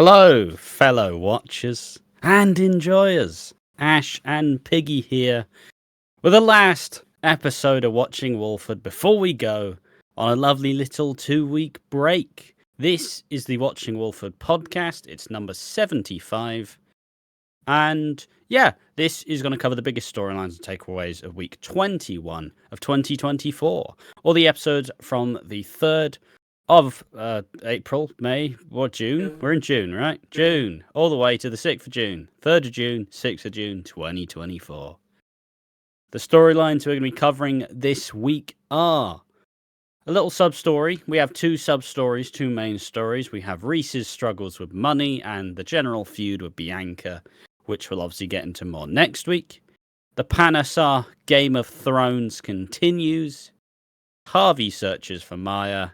Hello, fellow watchers and enjoyers. Ash and Piggy here with the last episode of Watching Walford before we go on a lovely little 2-week break. This is the Watching Walford podcast. It's number 75. And yeah, this is going to cover the biggest storylines and takeaways of week 21 of 2024, or the episodes from the 3rd of April, May, or June? We're in June, right? June, all the way to the 6th of June, 3rd of June, 6th of June, 2024. The storylines we're going to be covering this week are a little sub-story. We have two sub-stories, two main stories. We have Reese's struggles with money and the general feud with Bianca, which we'll obviously get into more next week. The Panasar Game of Thrones continues. Harvey searches for Maya.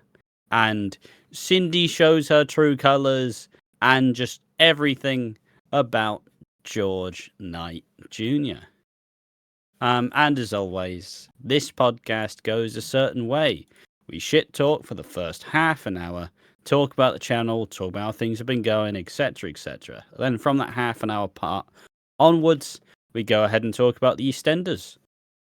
And Cindy shows her true colours, and just everything about George Knight Jr. And as always, this podcast goes a certain way. We shit talk for the first half an hour, talk about the channel, talk about how things have been going, etc., etc. Then from that half an hour part onwards, we go ahead and talk about the EastEnders.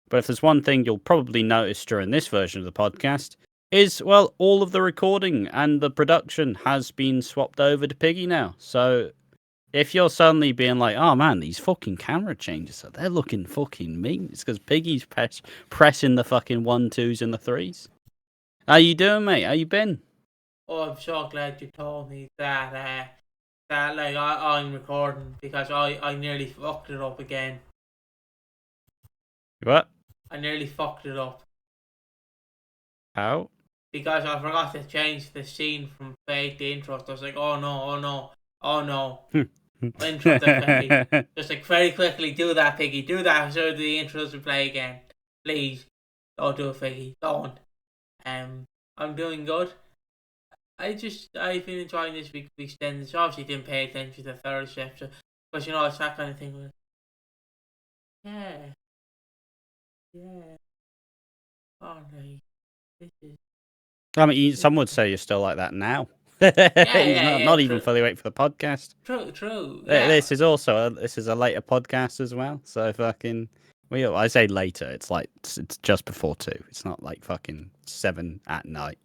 But if there's one thing you'll probably notice during this version of the podcast, is, well, all of the recording and the production has been swapped over to Piggy now. So if you're suddenly being like, oh man, these fucking camera changes, they're looking fucking mean, it's because Piggy's pressing the fucking 1, 2s and the 3s. How you doing, mate? How you been? Oh, I'm so glad you told me that I'm recording, because I nearly fucked it up again. What? I nearly fucked it up. How? Because I forgot to change the scene from fade to intro. So I was like, oh no. Intro to fade. Just like very quickly, do that, Piggy. Do that so the intro doesn't play again. Please. Don't do it, Piggy. Don't. I'm doing good. I've been enjoying this week's EastEnders. Obviously didn't pay attention to the third episode. But you know, it's that kind of thing where, yeah. Alright. This is I mean, some would say you're still like that now. Not even fully wait for the podcast. True. Yeah. This is also a later podcast as well. So fucking, I say later. It's like it's just before 2. It's not like fucking 7 at night.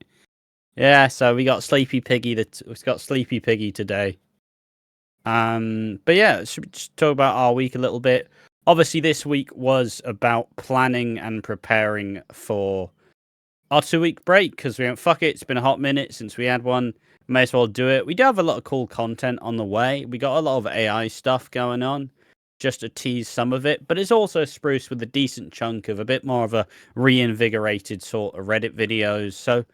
Yeah. So we got Sleepy Piggy. We've got Sleepy Piggy today. But yeah, should we just talk about our week a little bit? Obviously, this week was about planning and preparing for our 2-week break, because we went, fuck it, it's been a hot minute since we had one. May as well do it. We do have a lot of cool content on the way. We got a lot of AI stuff going on, just to tease some of it. But it's also spruced with a decent chunk of a bit more of a reinvigorated sort of Reddit videos. So,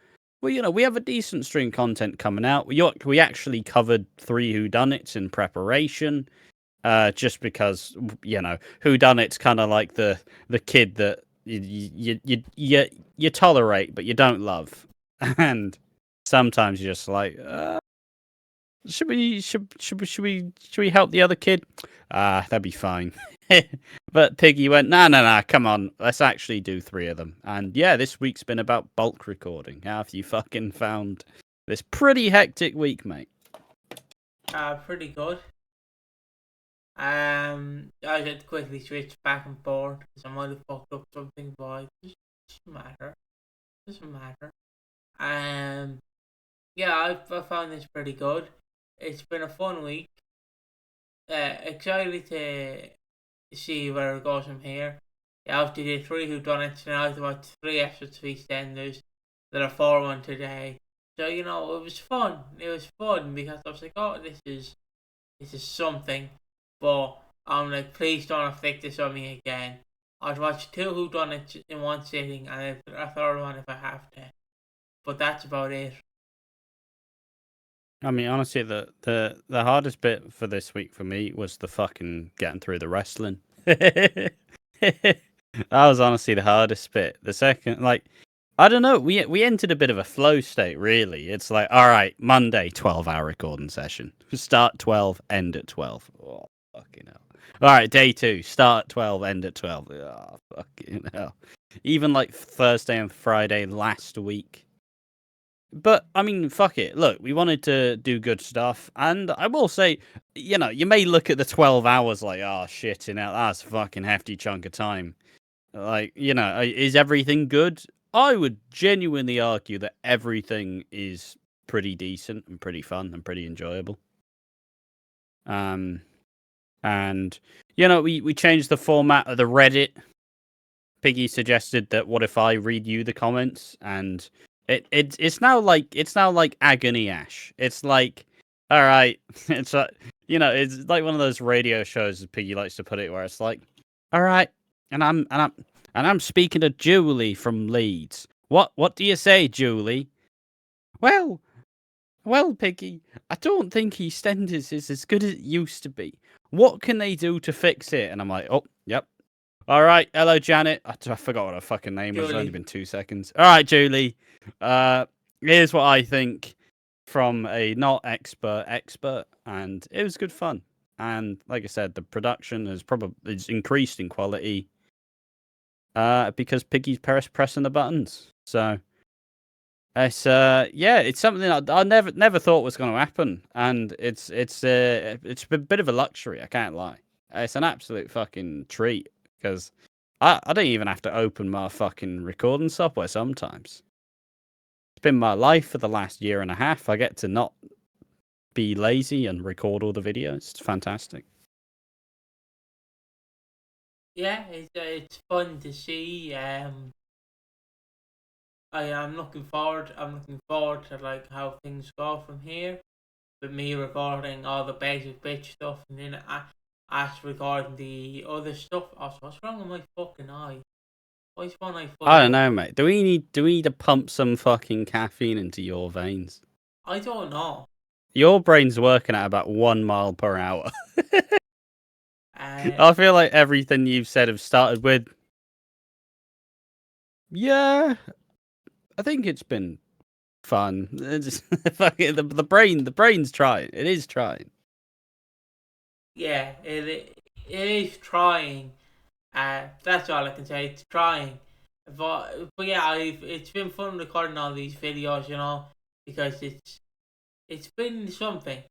well, we have a decent stream content coming out. We actually covered 3 whodunits in preparation. Just because, whodunit's kind of like the kid that you tolerate but you don't love, and sometimes you're just like, should we help the other kid? That'd be fine. But Piggy went, nah, come on, let's actually do 3 of them. And yeah, this week's been about bulk recording. How have you fucking found this pretty hectic week, mate? Pretty good. I had to quickly switch back and forth because I might have fucked up something, but it doesn't matter. Yeah, I found this pretty good. It's been a fun week. Excited to see where it goes from here. I obviously did 3 whodunits, and I was about 3 episodes of EastEnders. There are 4 on today. So, it was fun. It was fun because I was like, oh, this is something. But I'm like, please don't afflict this on me again. I'd watch 2 whodunits in one sitting, and a 3rd one if I have to. But that's about it. I mean, honestly, the hardest bit for this week for me was the fucking getting through the wrestling. That was honestly the hardest bit. The second, like, I don't know, we entered a bit of a flow state, really. It's like, all right, Monday, 12-hour recording session. Start 12, end at 12. Oh, fucking hell. All right, day 2, start at 12, end at 12. Oh, fucking hell. Even like Thursday and Friday last week, But I mean, fuck it. Look, we wanted to do good stuff, and I will say, you know, you may look at the 12 hours like, oh shit, you know, that's a fucking hefty chunk of time. Like, you know, is everything good? I would genuinely argue that everything is pretty decent and pretty fun and pretty enjoyable. And you know, we changed the format of the Reddit. Piggy suggested that what if I read you the comments, and it's now like Agony Ash. It's like, all right, it's like, you know, it's like one of those radio shows as Piggy likes to put it, where it's like, all right, and I'm speaking to Julie from Leeds. What do you say, Julie? Well, Piggy, I don't think EastEnders is as good as it used to be. What can they do to fix it? And I'm like, oh, yep. All right, hello, Janet. I forgot what her fucking name was. It's only been 2 seconds. All right, Julie. Here's what I think from a not expert, and it was good fun. And like I said, the production is increased in quality because Piggy's pressing the buttons. So it's something I never thought was going to happen, and it's a bit of a luxury. I can't lie. It's an absolute fucking treat. Because I don't even have to open my fucking recording software sometimes. It's been my life for the last year and a half. I get to not be lazy and record all the videos. It's fantastic. Yeah, it's fun to see. I'm looking forward to like how things go from here. With me recording all the basic bitch stuff, and then Ash recording the other stuff. Also, what's wrong with my fucking eye? Why is one eye full? I don't know, mate. Do we need to pump some fucking caffeine into your veins? I don't know. Your brain's working at about 1 mile per hour. I I feel like everything you've said have started with, yeah, I think it's been fun. The brain's trying. It is trying. Yeah, it is trying. That's all I can say. It's trying. But yeah, it's been fun recording all these videos, you know, because it's been something.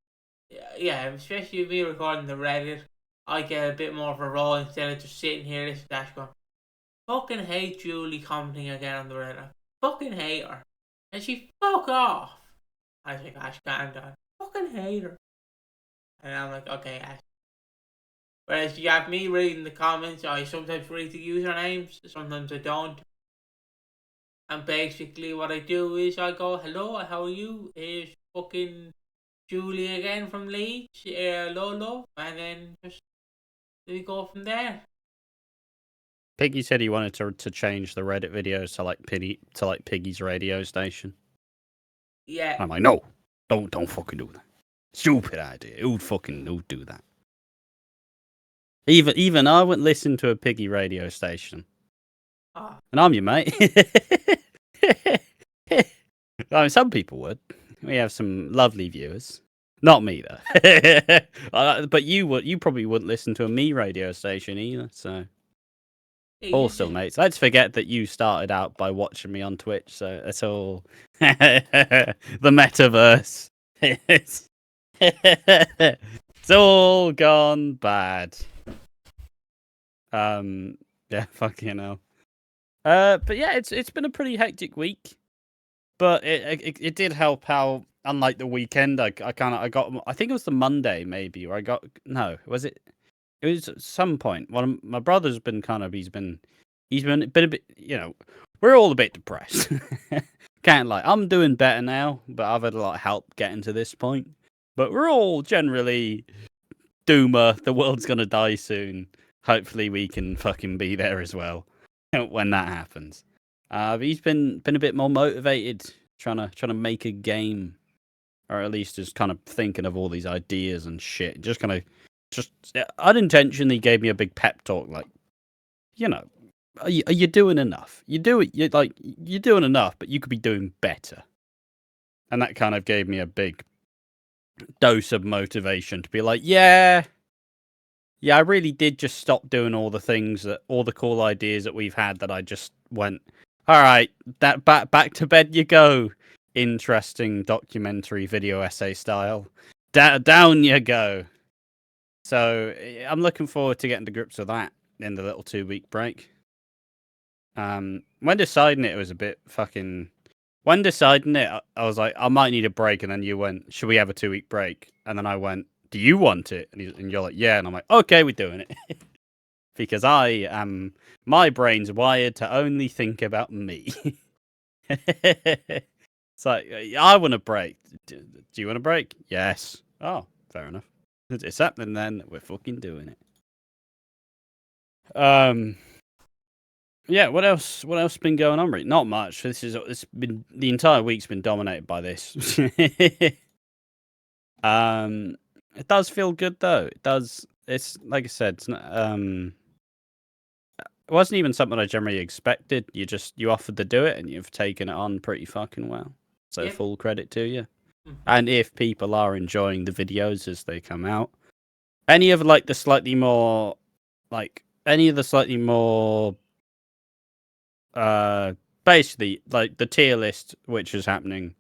Yeah, especially me recording the Reddit. I get a bit more of a role instead of just sitting here listening to Ash going, fucking hate Julie commenting again on the Reddit. Fucking hate her. And she fuck off. I was like, Ash, calm down. Fucking hate her. And I'm like, okay, Ash. Whereas you have me reading the comments, I sometimes read the usernames, sometimes I don't. And basically what I do is I go, hello, how are you? Here's fucking Julie again from Leeds, Lolo, and then just we go from there. Piggy said he wanted to change the Reddit videos to like Piggy's radio station. Yeah. I'm like, no, don't fucking do that. Stupid idea. Who'd do that? Even I wouldn't listen to a Piggy radio station. And I'm your mate. I mean, some people would. We have some lovely viewers. Not me though. But you probably wouldn't listen to a me radio station either. So also, mates, let's forget that you started out by watching me on Twitch. So it's all the metaverse. It's all gone bad. Yeah, fucking hell. But yeah, it's been a pretty hectic week. But it did help how, unlike the weekend, I got, I think it was the Monday maybe, where was it? It was at some point. Well, my brother's been he's been a bit, you know, we're all a bit depressed. Can't lie. I'm doing better now, but I've had a lot of help getting to this point. But we're all generally doomer. The world's gonna die soon. Hopefully we can fucking be there as well when that happens. But he's been a bit more motivated, trying to make a game, or at least just kind of thinking of all these ideas and shit. Just unintentionally gave me a big pep talk, like, you know, are you doing enough? You're doing enough, but you could be doing better. And that kind of gave me a big dose of motivation to be like, yeah, I really did just stop doing all the cool ideas that we've had, that I just went, all right, that back to bed you go. interesting documentary video essay style. Down you go. So I'm looking forward to getting to grips with that in the little 2-week break. When deciding it was a bit fucking. When deciding it, I was like, I might need a break, and then you went, "Should we have a 2-week break?" And then I went, "Do you want it?" And you're like, "Yeah," and I'm like, "Okay, we're doing it," because my brain's wired to only think about me. It's like, I want a break. Do you want a break? Yes. Oh, fair enough. It's happening then. We're fucking doing it. Yeah. What else? What else been going on? Really? Not much. It's been the entire week's been dominated by this. It does feel good though. It does. It's like I said. It's not, it wasn't even something I generally expected. You offered to do it, and you've taken it on pretty fucking well. So Yep. full credit to you. Mhm. And if people are enjoying the videos as they come out, any of the slightly more basically like the tier list which is happening,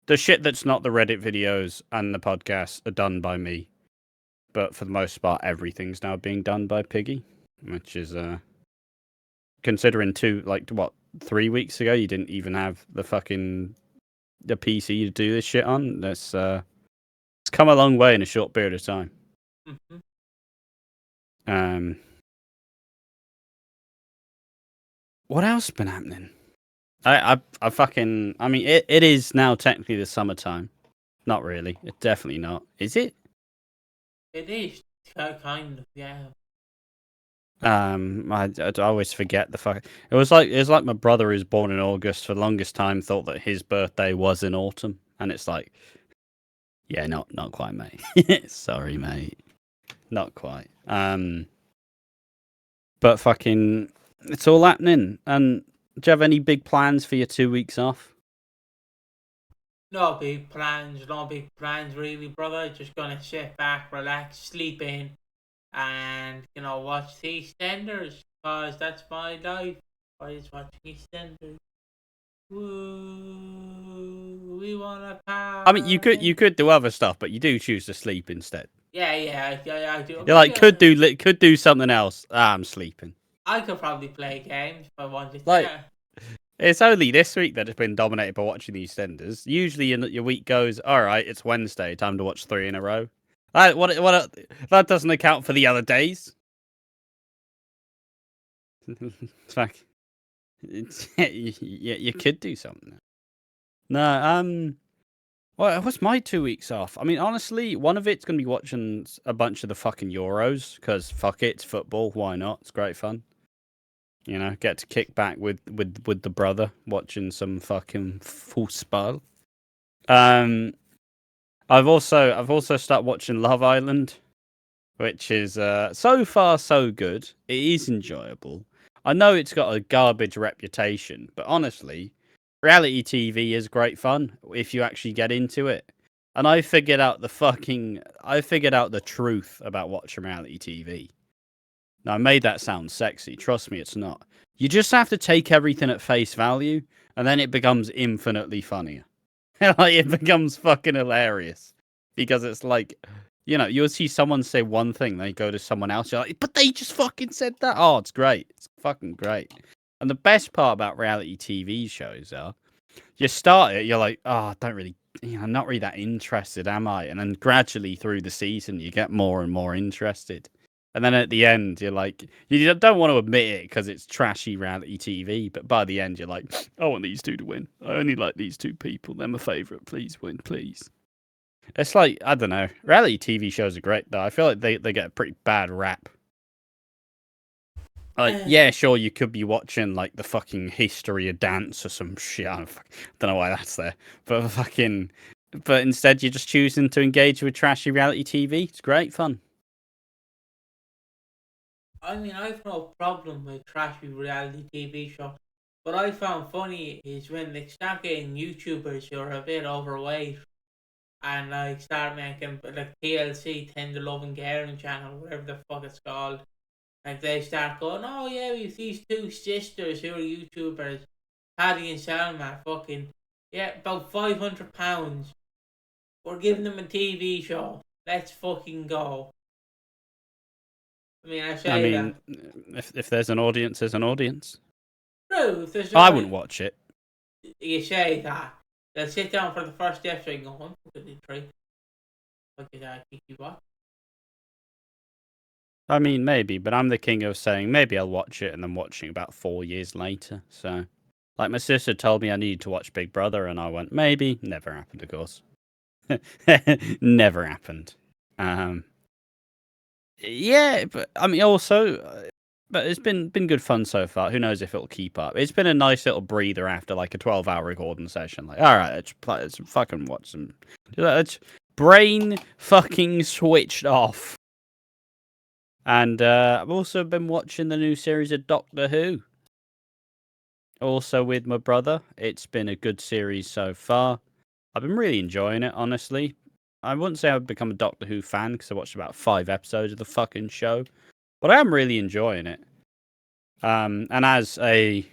the shit that's not the Reddit videos and the podcasts are done by me, but for the most part everything's now being done by Piggy, which is considering 3 weeks ago you didn't even have the PC to do this shit on. It's come a long way in a short period of time. What else been happening? I mean, it is now technically the summertime. Not really. It's definitely not. Is it? It is kind of, yeah. I always forget the fuck. It was like my brother who's born in August for the longest time thought that his birthday was in autumn, and it's like, yeah, not quite, mate. Sorry, mate, not quite. But fucking, it's all happening. And do you have any big plans for your 2 weeks off? No big plans, really, brother. Just gonna sit back, relax, sleep in, and watch the EastEnders, cause that's my life. I just watching EastEnders. Woo, we wanna power. I mean, you could do other stuff, but you do choose to sleep instead. Yeah, I do. You're like, could do something else. I'm sleeping. I could probably play games if I wanted. Like, Yeah. it's only this week that it's been dominated by watching the EastEnders. Usually, your week goes, all right, it's Wednesday, time to watch 3 in a row. That doesn't account for the other days. Fuck. You could do something. No, what's my 2 weeks off? I mean, honestly, one of it's gonna be watching a bunch of the fucking Euros because fuck it, it's football. Why not? It's great fun. Get to kick back with the brother watching some fucking football. I've also started watching Love Island, which is so far so good. It is enjoyable. I know it's got a garbage reputation, but honestly, reality TV is great fun if you actually get into it. And I figured out the truth about watching reality TV. Now, I made that sound sexy. Trust me, it's not. You just have to take everything at face value, and then it becomes infinitely funnier. It becomes fucking hilarious. Because it's like, you'll see someone say one thing, they go to someone else, you're like, but they just fucking said that. Oh, it's great. It's fucking great. And the best part about reality TV shows are, you start it, you're like, oh, I don't really, I'm not really that interested, am I? And then gradually through the season, you get more and more interested. And then at the end, you're like, you don't want to admit it because it's trashy reality TV. But by the end, you're like, I want these two to win. I only like these two people. They're my favourite. Please win, please. It's like, I don't know. Reality TV shows are great, though. I feel like they get a pretty bad rap. Like, yeah, sure, you could be watching, like, the fucking history of dance or some shit. I don't know why that's there. But instead, you're just choosing to engage with trashy reality TV. It's great fun. I mean, I've no problem with trashy reality TV shows. What I found funny is when they start getting YouTubers who are a bit overweight and like start making like TLC, Tender Love and Caring channel, whatever the fuck it's called. Like they start going, oh yeah, we've these two sisters who are YouTubers, Paddy and Selma, fucking Yeah, about £500. We're giving them a TV show. Let's fucking go. I mean, I I say that. mean, if there's an audience, there's an audience. No, if there's I no, wouldn't watch it. you say that. They'll sit down for the first episode and go, I'm fucking intrigued. Like that, Kiki what? I mean, maybe, but I'm the king of saying maybe I'll watch it and then watching about 4 years later. So, like my sister told me I needed to watch Big Brother, and I went maybe. Never happened, of course. Never happened. Yeah, but I mean, also, but it's been good fun so far. Who knows if it'll keep up? It's been a nice little breather after like a 12-hour recording session. Like, all right, let's fucking watch some. Let's brain fucking switched off. And I've also been watching the new series of Doctor Who. Also with my brother. It's been a good series so far. I've been really enjoying it, honestly. I wouldn't say I've become a Doctor Who fan because I watched about 5 episodes of the fucking show. But I am really enjoying it. And as a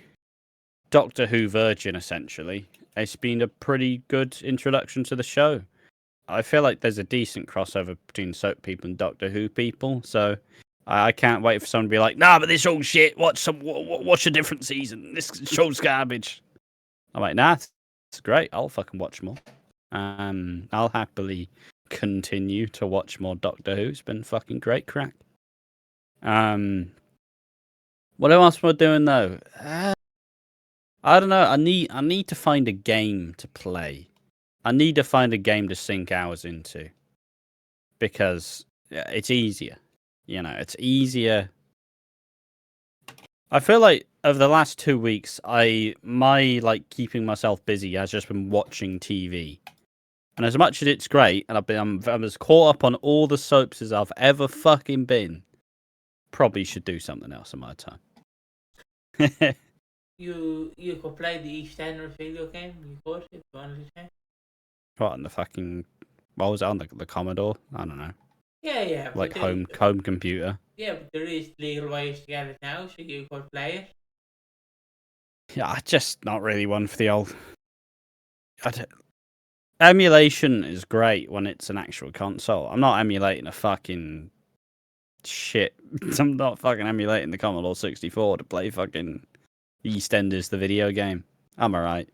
Doctor Who virgin, essentially, it's been a pretty good introduction to the show. I feel like there's a decent crossover between soap people and Doctor Who people, so I can't wait for someone to be like, "Nah, but this all shit. Watch a different season. This show's garbage." I'm like, "Nah, it's great. I'll fucking watch more. I'll happily continue to watch more Doctor Who. It's been fucking great crack." What else am I doing though? I don't know. I need to find a game to play. I need to find a game to sink hours into because it's easier. You know, it's easier. I feel like over the last 2 weeks, my like keeping myself busy has just been watching TV. And as much as it's great, and I'm as caught up on all the soaps as I've ever fucking been, probably should do something else in my time. You could play the EastEnders video game. You could if you wanted to. What on the fucking? What was it on the Commodore? I don't know. Yeah. Like But home computer. yeah, but there is legal ways to get it now, so you could play it. Yeah, I just not really one for the old. Emulation is great when it's an actual console. I'm not emulating a fucking shit. I'm not fucking emulating the Commodore 64 to play fucking EastEnders, the video game. I'm alright.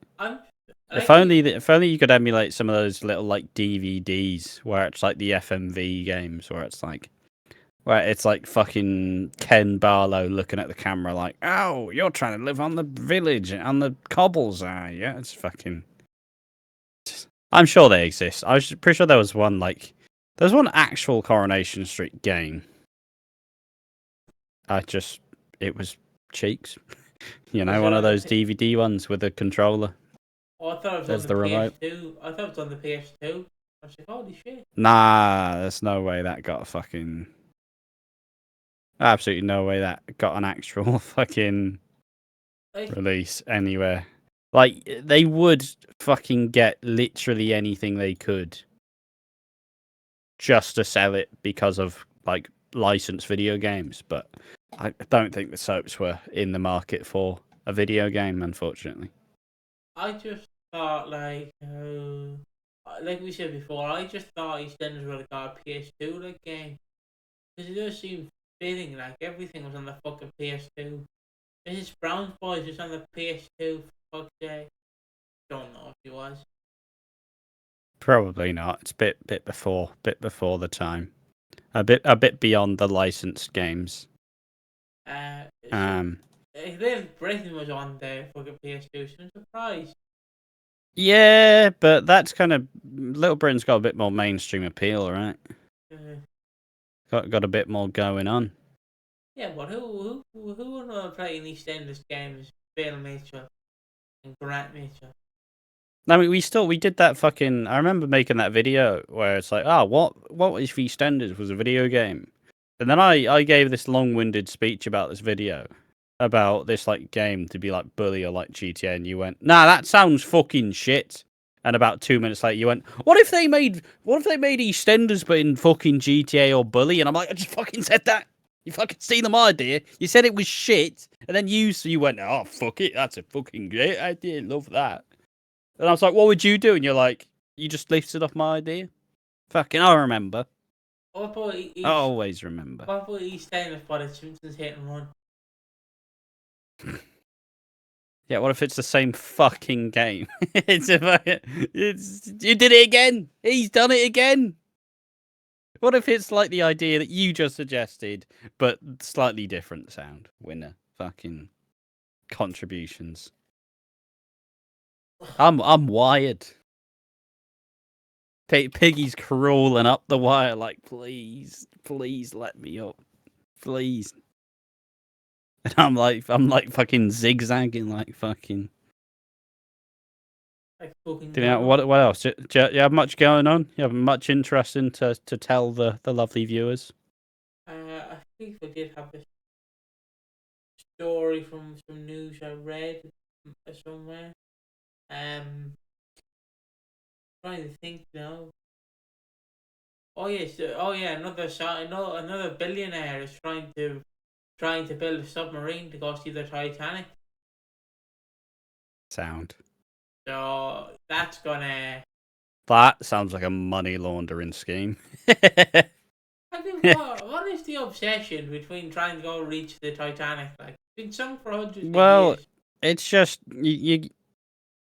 If only you could emulate some of those little like DVDs where it's like the FMV games where it's like fucking Ken Barlow looking at the camera like, "Oh, you're trying to live on the village on the cobbles, are you?" It's fucking. I'm sure they exist. I was pretty sure there was one there's one actual Coronation Street game. It was cheeks. You know, one of those DVD ones with a controller. Oh, I thought it was There's on the remote. PS2. I thought it was on the PS2. I was like, holy shit. Nah, there's no way that got fucking. Absolutely no way that got an actual fucking release anywhere. Like, they would fucking get literally anything they could just to sell it because of, like, licensed video games. But I don't think the soaps were in the market for a video game, unfortunately. I just thought, like we said before, I just thought EastEnders would have got a PS2 like game. Because it does seem fitting, like everything was on the fucking PS2. Mrs. Brown's Boys was on the PS2, for fuck's sake. Don't know if he was. Probably not. It's a bit before the time. A bit beyond the licensed games. Little Britain was on the fucking PS2, so I'm surprised. Yeah, but that's kind of Little Britain's got a bit more mainstream appeal, right? Got a bit more going on. Yeah, but who would play in EastEnders games? Bill Mitchell and Grant Mitchell. I mean, we did that fucking. I remember making that video where it's like, oh, what if EastEnders was a video game? And then I gave this long-winded speech about this video, about this like game to be like Bully or like GTA, and you went, nah, that sounds fucking shit. And about 2 minutes later, you went, what if they made EastEnders but in fucking GTA or Bully? And I'm like, I just fucking said that. You fucking seen the idea. You said it was shit, and then you went, oh fuck it, that's a fucking great idea. Love that. And I was like, what would you do? And you're like, you just lifted off my idea. Fucking, I remember. What about I always remember. What about EastEnders, but it's Simpsons Hit and Run? Yeah, what if it's the same fucking game? it's you did it again. He's done it again. What if it's like the idea that you just suggested, but slightly different sound? Winner, fucking contributions. I'm wired. Piggy's crawling up the wire, like please let me up, please. And I'm like fucking zigzagging, like fucking. What else? Do you have much going on? You have much interesting to tell the lovely viewers? I think we did have a story from some news I read somewhere. Trying to think now. Oh yes, another billionaire is trying to build a submarine to go see the Titanic. Sound. So that's gonna. That sounds like a money laundering scheme. I mean, what is the obsession between trying to go reach the Titanic? Like, it's been sunk for hundreds of years. It's just you.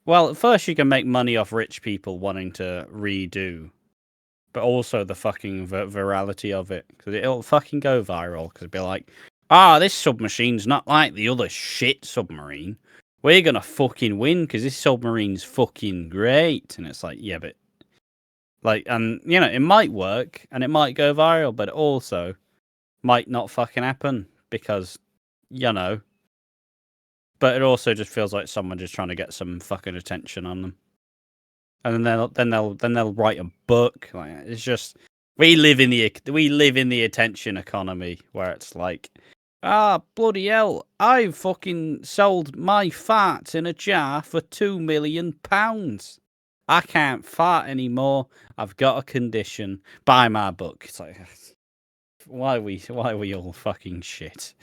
Well, at first you can make money off rich people wanting to redo, but also the fucking virality of it, because it'll fucking go viral. Because it'll be like, this submarine's not like the other shit submarine. We're gonna fucking win because this submarine's fucking great. And it's like, yeah, but like, and you know, it might work and it might go viral, but it also might not fucking happen because, you know. But it also just feels like someone just trying to get some fucking attention on them, and then they'll write a book. Like, it's just we live in the attention economy where it's like, bloody hell, I fucking sold my fart in a jar for £2 million. I can't fart anymore. I've got a condition. Buy my book. It's like, why are we all fucking shit?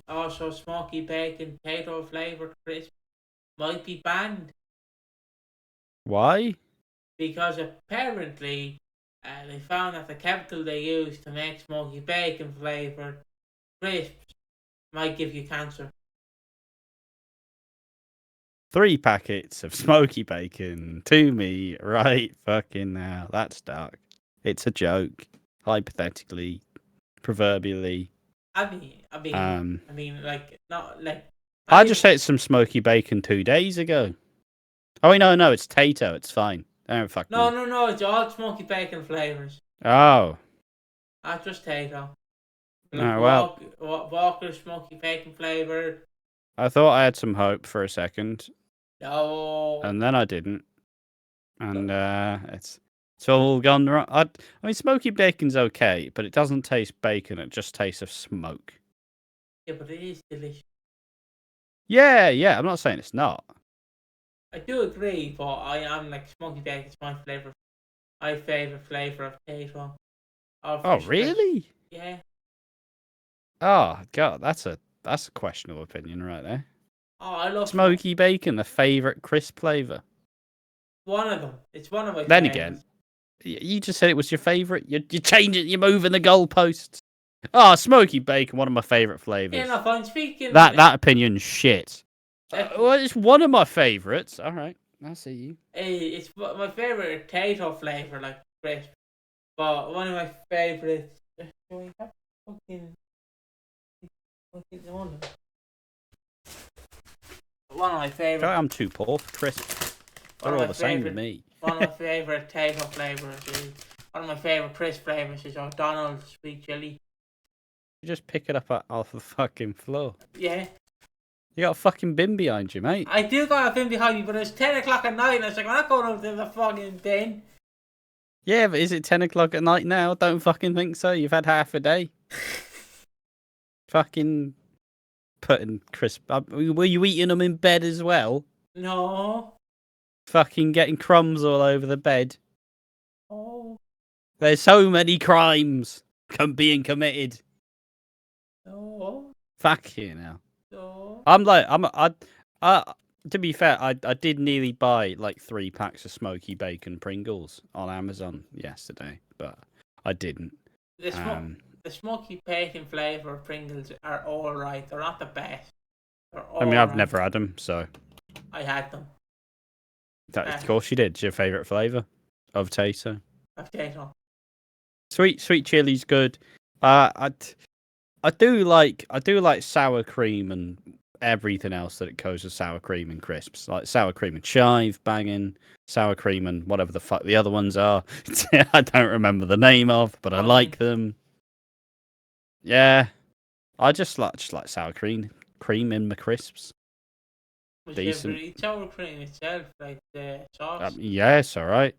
Also smoky bacon potato flavoured crisp might be banned. Why? Because apparently they found that the chemical they use to make smoky bacon flavoured crisps might give you cancer. 3 packets of smoky bacon to me right fucking now. That's dark. It's a joke. Hypothetically, proverbially. I mean, like, not like. I just ate some smoky bacon 2 days ago. Oh wait, no, it's Tato. It's fine. Don't fuck. No, it's all smoky bacon flavors. Oh. Not just Tato. Like Walker smoky bacon flavored. I thought I had some hope for a second. No. And then I didn't. And it's all gone wrong. I mean, smoky bacon's okay, but it doesn't taste bacon. It just tastes of smoke. Yeah, but it is delicious. Yeah. I'm not saying it's not. I do agree, but I am like smoky bacon's my flavor. My favorite flavor of Tato. Oh, really? Fish. Yeah. Oh God, that's a questionable opinion right there. Oh, I love smoky bacon, the favorite crisp flavor. One of them. It's one of my. Then again, you just said it was your favorite. You change it. You're moving the goalposts. Oh, smoky bacon, one of my favorite flavors. Yeah, no, I'm speaking. That opinion's shit. Well, it's one of my favorites. All right, I see you. It's my favorite Tato flavor, like crisp. But one of my favorites. One of my favorite. I'm too poor for crisp. They're all the same to me. One of my favorite Tato flavors is one of my favorite crisp flavors is O'Donnell's sweet chili. You just pick it up off the fucking floor. Yeah. You got a fucking bin behind you, mate. I do got a bin behind me, but it's 10 o'clock at night and I was like, I'm not going over to the fucking bin. Yeah, but is it 10 o'clock at night now? Don't fucking think so. You've had half a day. Fucking putting crisp up. Were you eating them in bed as well? No. Fucking getting crumbs all over the bed. Oh. There's so many crimes being committed. No. Fuck you now. No. I'm like, To be fair, I did nearly buy like 3 packs of smoky bacon Pringles on Amazon yesterday, but I didn't. The the smoky bacon flavour Pringles are alright. They're not the best. They're I mean, I've alright. never had them, so I had them. of course you did. It's your favourite flavour of potato? Potato. Sweet chili's good. I do like sour cream and everything else that it goes with sour cream and crisps, like sour cream and chive, banging, sour cream and whatever the fuck the other ones are. I don't remember the name of, but I like them. Yeah, I just like sour cream in my crisps. Decent. Sour cream itself, like the sauce. Yeah, it's all right.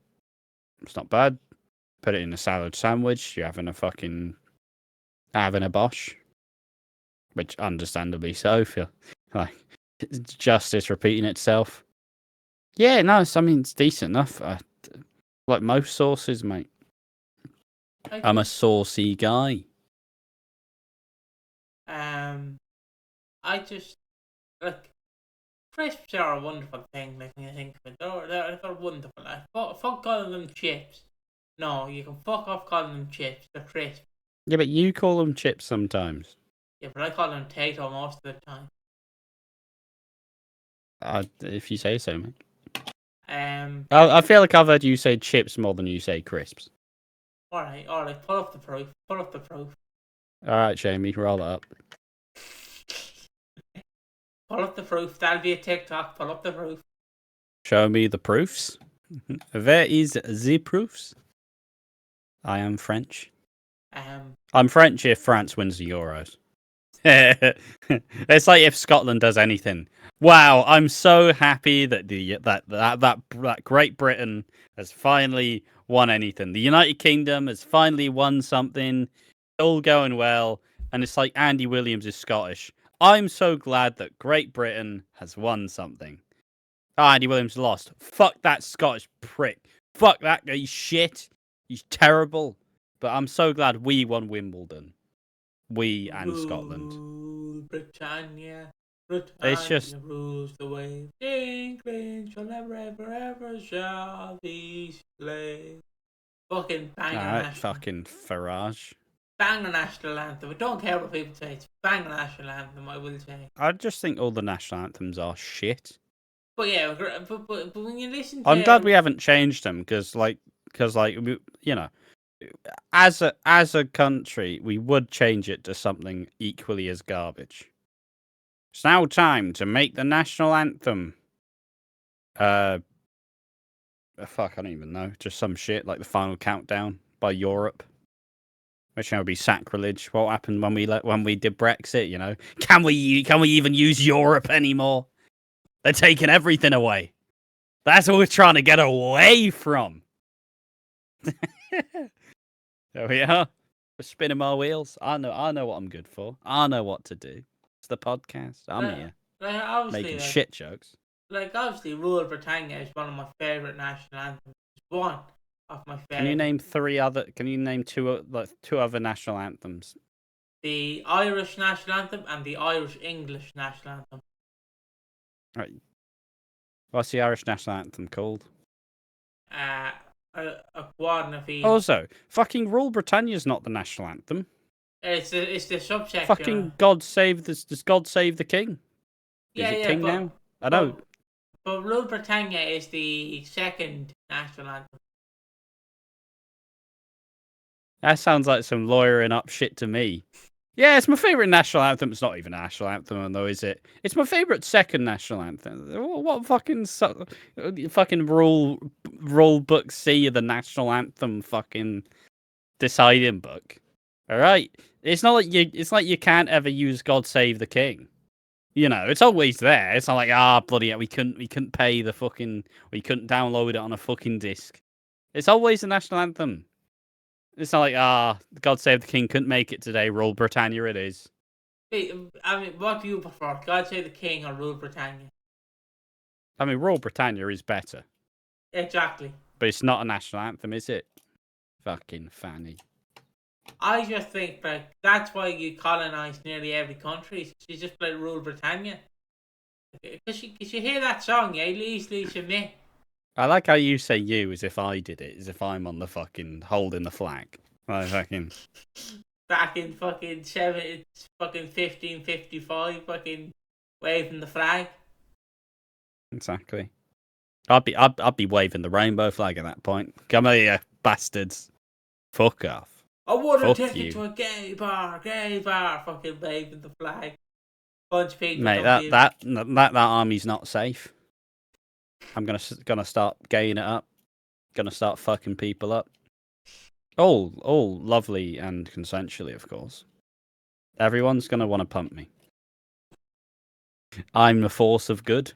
It's not bad. Put it in a salad sandwich. You're having a Bosch, which understandably so. Feel like justice repeating itself. Yeah, no, I mean it's decent enough. Like most sauces, mate. I'm a saucy guy. I just like crisps are a wonderful thing. Like when you think of it, they're wonderful. Like, fuck calling them chips. No, you can fuck off calling them chips. They're crisp. Yeah, but you call them chips sometimes. Yeah, but I call them potato most of the time. If you say so, mate. I feel like I've heard you say chips more than you say crisps. All right. Pull up the proof. All right, Jamie, roll it up. Pull up the proof. That'll be a TikTok. Pull up the proof. Show me the proofs. Where is the proofs? I am French. I'm French if France wins the Euros. It's like if Scotland does anything. Wow, I'm so happy that that Great Britain has finally won anything. The United Kingdom has finally won something. All going well, and it's like Andy Williams is Scottish. I'm so glad that Great Britain has won something. Oh, Andy Williams lost. Fuck that Scottish prick. Fuck that guy. He's shit. He's terrible. But I'm so glad we won Wimbledon. We and Scotland. Britannia. It's just rules the way. England shall never ever shall be slave. Fucking banger. Fucking Farage. Banger national anthem. I don't care what people say. It's banger national anthem, I will say. I just think all the national anthems are shit. But yeah, but when you listen to... I'm glad we haven't changed them, because you know, as a country, we would change it to something equally as garbage. It's now time to make the national anthem. Fuck, I don't even know. Just some shit like the Final Countdown by Europe, which would be sacrilege. What happened when we did Brexit? You know, can we even use Europe anymore? They're taking everything away. That's what we're trying to get away from. There we are. We're spinning my wheels. I know what I'm good for. I know what to do. It's the podcast. I'm here. Making shit jokes. Like, obviously, Rule Britannia is one of my favourite national anthems. It's one of my favourite. Can you name two other national anthems? The Irish national anthem and the Irish English national anthem. Right. What's the Irish national anthem called? AquaDreams. Also, fucking Rule Britannia's not the national anthem. It's the subsection. Fucking God save the King. Is it King now? I know. But Rule Britannia is the second national anthem. That sounds like some lawyering up shit to me. Yeah, it's my favourite national anthem. It's not even a national anthem, though, is it? It's my favourite second national anthem. What fucking rule book C of the national anthem fucking deciding book? All right, it's like you can't ever use God Save the King. You know, it's always there. It's not like bloody hell, we couldn't pay the fucking, we couldn't download it on a fucking disc. It's always the national anthem. It's not like, God Save the King couldn't make it today. Rule Britannia it is. Wait, I mean, what do you prefer? God Save the King or Rule Britannia? I mean, Rule Britannia is better. Exactly. But it's not a national anthem, is it? Fucking fanny. I just think that's why you colonise nearly every country. You just play Rule Britannia. Because you hear that song, yeah, you'll easily submit. I like how you say you as if I did it, as if I'm on the fucking holding the flag. Like fucking Back in fucking 1555, fucking waving the flag. exactly. I'd be waving the rainbow flag at that point. Come here, bastards. Fuck off. I want to Fuck take you. it to a gay bar, fucking waving the flag. Bunch of people Mate, don't that army's not safe. I'm gonna start gaying it up. Gonna start fucking people up. All lovely and consensually, of course. Everyone's gonna want to pump me. I'm the force of good.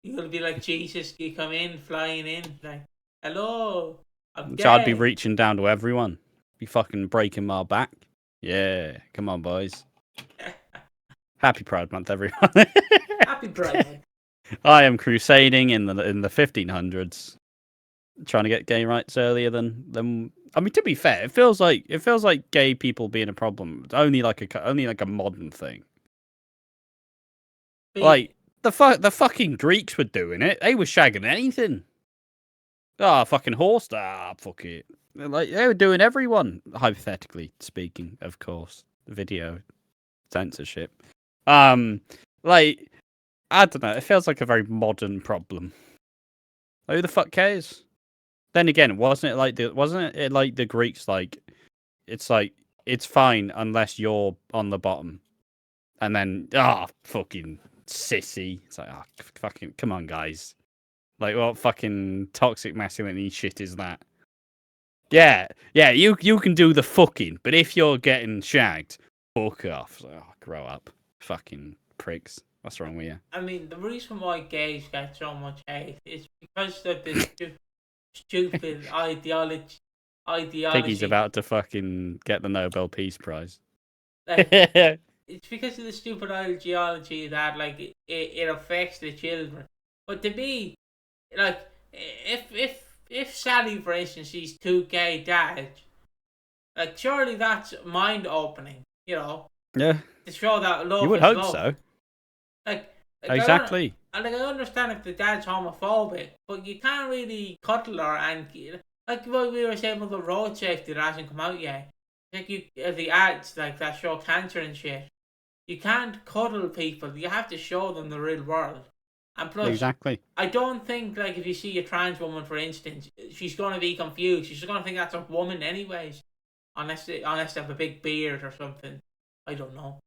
You're gonna be like Jesus. You come in, flying in, like, hello, I'm gay. So I'd be reaching down to everyone. Be fucking breaking my back. Yeah, come on, boys. Happy Pride Month, everyone. Happy Pride. I am crusading in the 1500s, trying to get gay rights earlier than. I mean, to be fair, it feels like gay people being a problem. It's only like a modern thing. Like the fucking Greeks were doing it. They were shagging anything. Ah, fucking horse. Ah, fuck it. Like they were doing everyone. Hypothetically speaking, of course. Video censorship. Like I don't know. It feels like a very modern problem. Like, who the fuck cares? Then again, wasn't it like the Greeks? Like it's fine unless you're on the bottom, and then fucking sissy. It's like fucking come on, guys. Like what fucking toxic masculinity shit is that? Yeah, you can do the fucking, but if you're getting shagged, fuck off. Like, grow up, fucking pricks. What's wrong with you? I mean, the reason why gays get so much hate is because of the stupid ideology. Piggy's about to fucking get the Nobel Peace Prize. Like, it's because of the stupid ideology that like it affects the children. But to me, like if Sally, for instance, sees two gay dads, like surely that's mind opening, you know? Yeah. To show that love You would is hope love. so. Like Exactly. I understand if the dad's homophobic, but you can't really cuddle her and like what we were saying about the road safety that hasn't come out yet. Like the ads like that show cancer and shit. You can't cuddle people. You have to show them the real world. And plus, Exactly. I don't think like if you see a trans woman, for instance, she's gonna be confused. She's gonna think that's a woman anyways, unless they have a big beard or something. I don't know.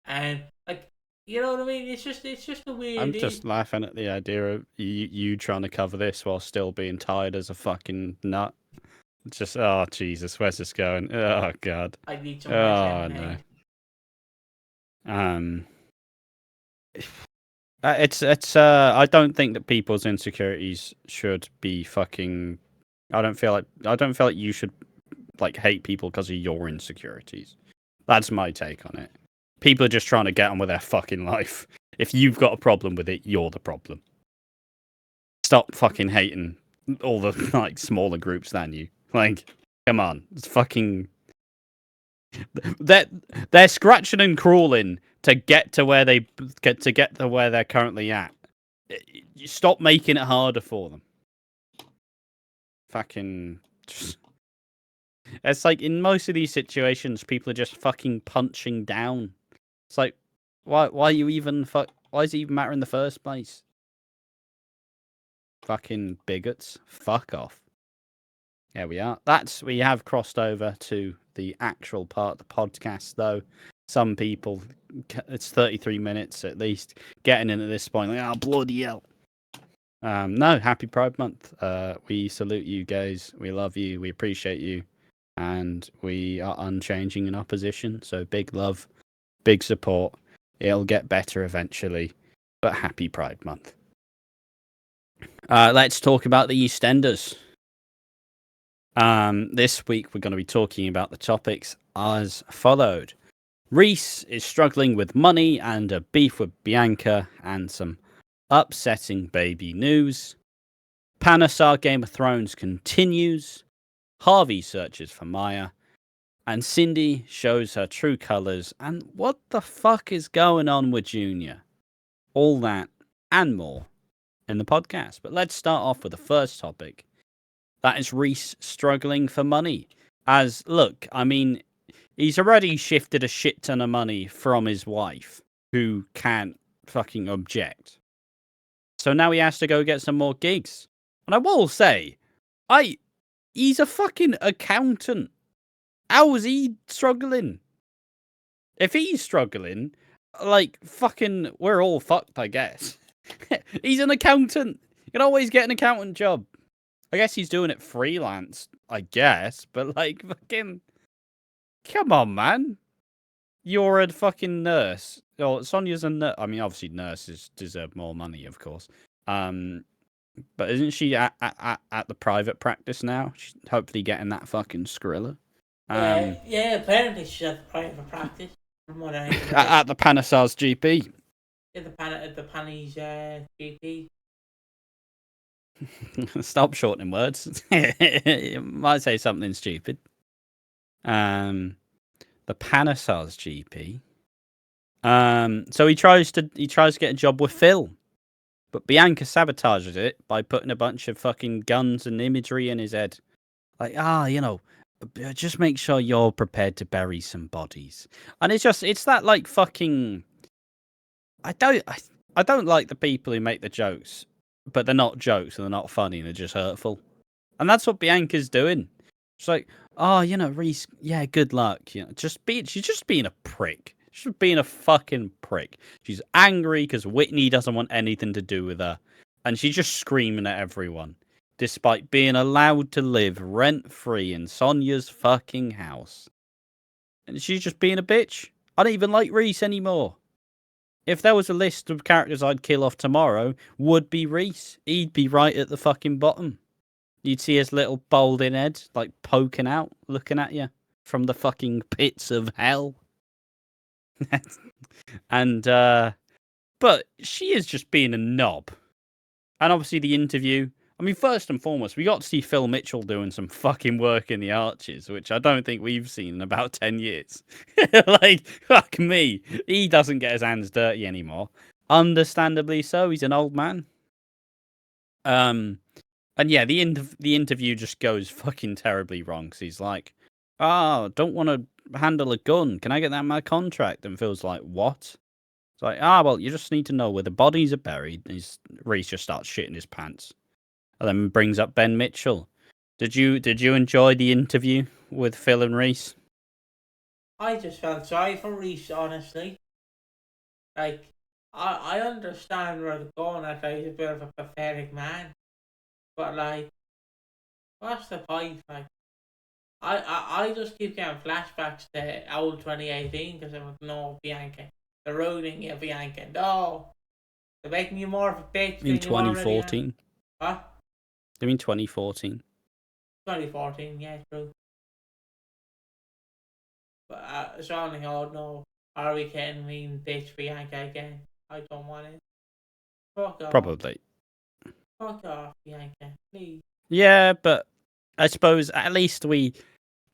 And like, you know what I mean? It's just a weird. I'm just laughing at the idea of you trying to cover this while still being tired as a fucking nut. It's just Jesus, where's this going? Oh God. I need some no. It's I don't think that people's insecurities should be fucking. I don't feel like you should like hate people because of your insecurities. That's my take on it. People are just trying to get on with their fucking life. If you've got a problem with it, you're the problem. Stop fucking hating all the like smaller groups than you. Like, come on, it's fucking. They're scratching and crawling to get to where they're currently at. Stop making it harder for them. Fucking. It's like in most of these situations, people are just fucking punching down. It's like, why does it even matter in the first place? Fucking bigots. Fuck off. There we are. We have crossed over to the actual part of the podcast, though. Some people, it's 33 minutes at least, getting in at this point, like, bloody hell. No, happy Pride Month. We salute you guys. We love you. We appreciate you. And we are unchanging in opposition. So big love, big support. It'll get better eventually. But happy Pride Month. Let's talk about the EastEnders. This week we're going to be talking about the topics as followed. Reese is struggling with money and a beef with Bianca and some upsetting baby news. Panesar Game of Thrones continues. Harvey searches for Maya. And Cindy shows her true colours. And what the fuck is going on with Junior? All that and more in the podcast. But let's start off with the first topic. That is Reese struggling for money. Look, I mean, he's already shifted a shit ton of money from his wife, who can't fucking object. So now he has to go get some more gigs. And I will say, he's a fucking accountant. How is he struggling? If he's struggling, like, fucking, we're all fucked, I guess. He's an accountant. You can always get an accountant job. I guess he's doing it freelance, I guess. But, like, fucking, come on, man. You're a fucking nurse. Oh, Sonia's a nurse. I mean, obviously, nurses deserve more money, of course. But isn't she at the private practice now? She's hopefully getting that fucking Skrilla. Yeah, apparently she's at the private practice. From what I heard. At the Panasar's GP. Yeah, the Panny's GP. Stop shortening words. You might say something stupid. The Panasar's GP. So he tries to get a job with Phil, but Bianca sabotages it by putting a bunch of fucking guns and imagery in his head. Like, you know, just make sure you're prepared to bury some bodies. And it's that like fucking. I don't like the people who make the jokes, but they're not jokes and they're not funny and they're just hurtful. And that's what Bianca's doing. She's like, you know, Reese, yeah, good luck. You know, she's just being a prick. She's being a fucking prick. She's angry because Whitney doesn't want anything to do with her. And she's just screaming at everyone, despite being allowed to live rent-free in Sonia's fucking house. And she's just being a bitch. I don't even like Reese anymore. If there was a list of characters I'd kill off tomorrow, would be Reese. He'd be right at the fucking bottom. You'd see his little balding head, like, poking out, looking at you from the fucking pits of hell. And, but she is just being a knob. And obviously the interview, I mean, first and foremost, we got to see Phil Mitchell doing some fucking work in the Arches, which I don't think we've seen in about 10 years. Like, fuck me. He doesn't get his hands dirty anymore. Understandably so, he's an old man. And yeah, the interview just goes fucking terribly wrong, because he's like, don't want to handle a gun. Can I get that in my contract? And Phil's like, what? It's like, well, you just need to know where the bodies are buried. Reese just starts shitting his pants. And then brings up Ben Mitchell. Did you enjoy the interview with Phil and Reese? I just felt sorry for Reese, honestly. Like, I understand where they're going at. He's a bit of a pathetic man. But, like, what's the point? Like, I just keep getting flashbacks to old 2018 because I'm like, no, Bianca. They're ruining you, Bianca. No. They're making you more of a bitch. In 2014? What? You mean 2014? 2014, yeah, true. But Sean, oh no, are we kidding me, bitch Bianca again? I don't want it. Fuck off. Probably. Fuck off, Bianca, please. Yeah, but I suppose at least we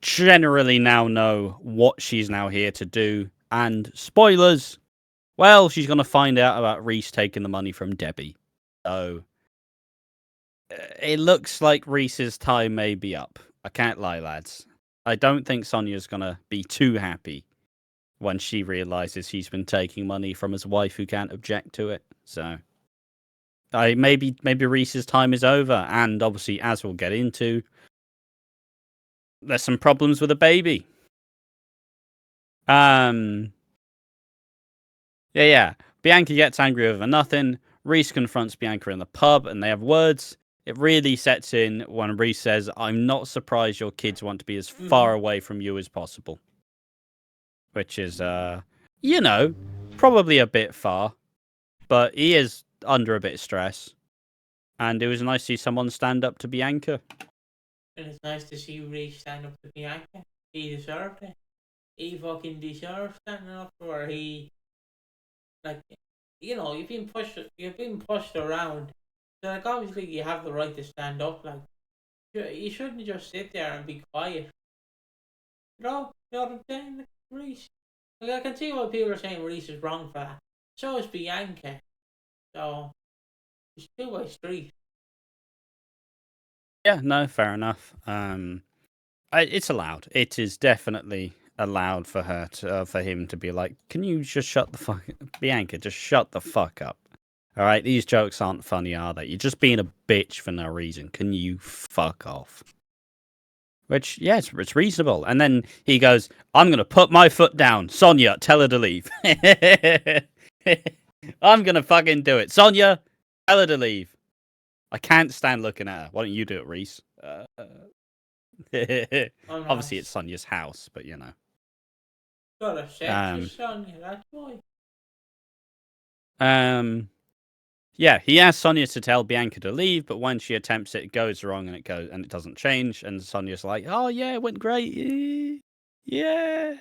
generally now know what she's now here to do. And spoilers, well, she's going to find out about Reese taking the money from Debbie. So it looks like Reese's time may be up. I can't lie, lads. I don't think Sonia's going to be too happy when she realizes he's been taking money from his wife who can't object to it. So maybe Reese's time is over. And obviously, as we'll get into, there's some problems with the baby. Yeah. Bianca gets angry over nothing. Reese confronts Bianca in the pub and they have words. It really sets in when Reese says, I'm not surprised your kids want to be as far away from you as possible. Which is, you know, probably a bit far. But he is under a bit of stress. And it was nice to see someone stand up to Bianca. And it's nice to see Reese stand up to Bianca. He deserved it. He fucking deserves standing up for her. He, like, you know, you've been pushed around. So, like, obviously you have the right to stand up. Like, you shouldn't just sit there and be quiet. You know what I'm saying? Like, Reese. Like, I can see why people are saying Reese is wrong for that. So is Bianca. So, It's two-way street. Yeah, no, fair enough. It's allowed. It is definitely allowed for her to, for him to be like, "Can you just shut the fuck, Bianca? Just shut the fuck up." All right, these jokes aren't funny, are they? You're just being a bitch for no reason. Can you fuck off? Which, yeah, it's reasonable. And then he goes, "I'm gonna put my foot down. Sonia, tell her to leave." I'm gonna fucking do it. Sonia, tell her to leave. I can't stand looking at her. Why don't you do it, Reese? Oh, Obviously, it's nice. Sonia's house, but you know. Got a sexist Sonia, that's why. Yeah, he asks Sonia to tell Bianca to leave, but when she attempts it, it goes wrong and it doesn't change. And Sonia's like, "Oh yeah, it went great, yeah."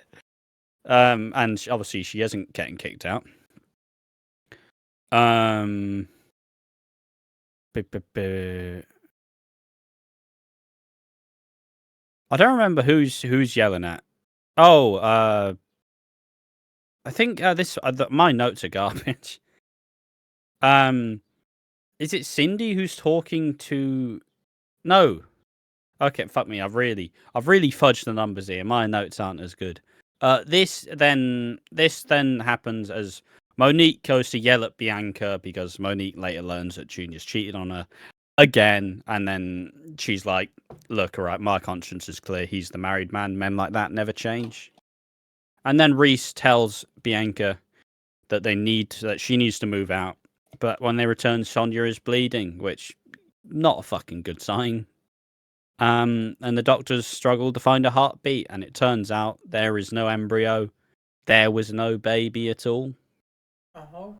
And obviously she isn't getting kicked out. I don't remember who's yelling at. Oh, I think this my notes are garbage. Is it Cindy who's talking to? No. Okay, fuck me. I've really fudged the numbers here. My notes aren't as good. This then happens as Monique goes to yell at Bianca because Monique later learns that Junior's cheated on her again, and then she's like, "Look, all right, my conscience is clear. He's the married man. Men like that never change." And then Reese tells Bianca that she needs to move out. But when they return, Sonia is bleeding, which not a fucking good sign. And the doctors struggle to find a heartbeat, and it turns out there is no embryo. There was no baby at all, Uh-huh.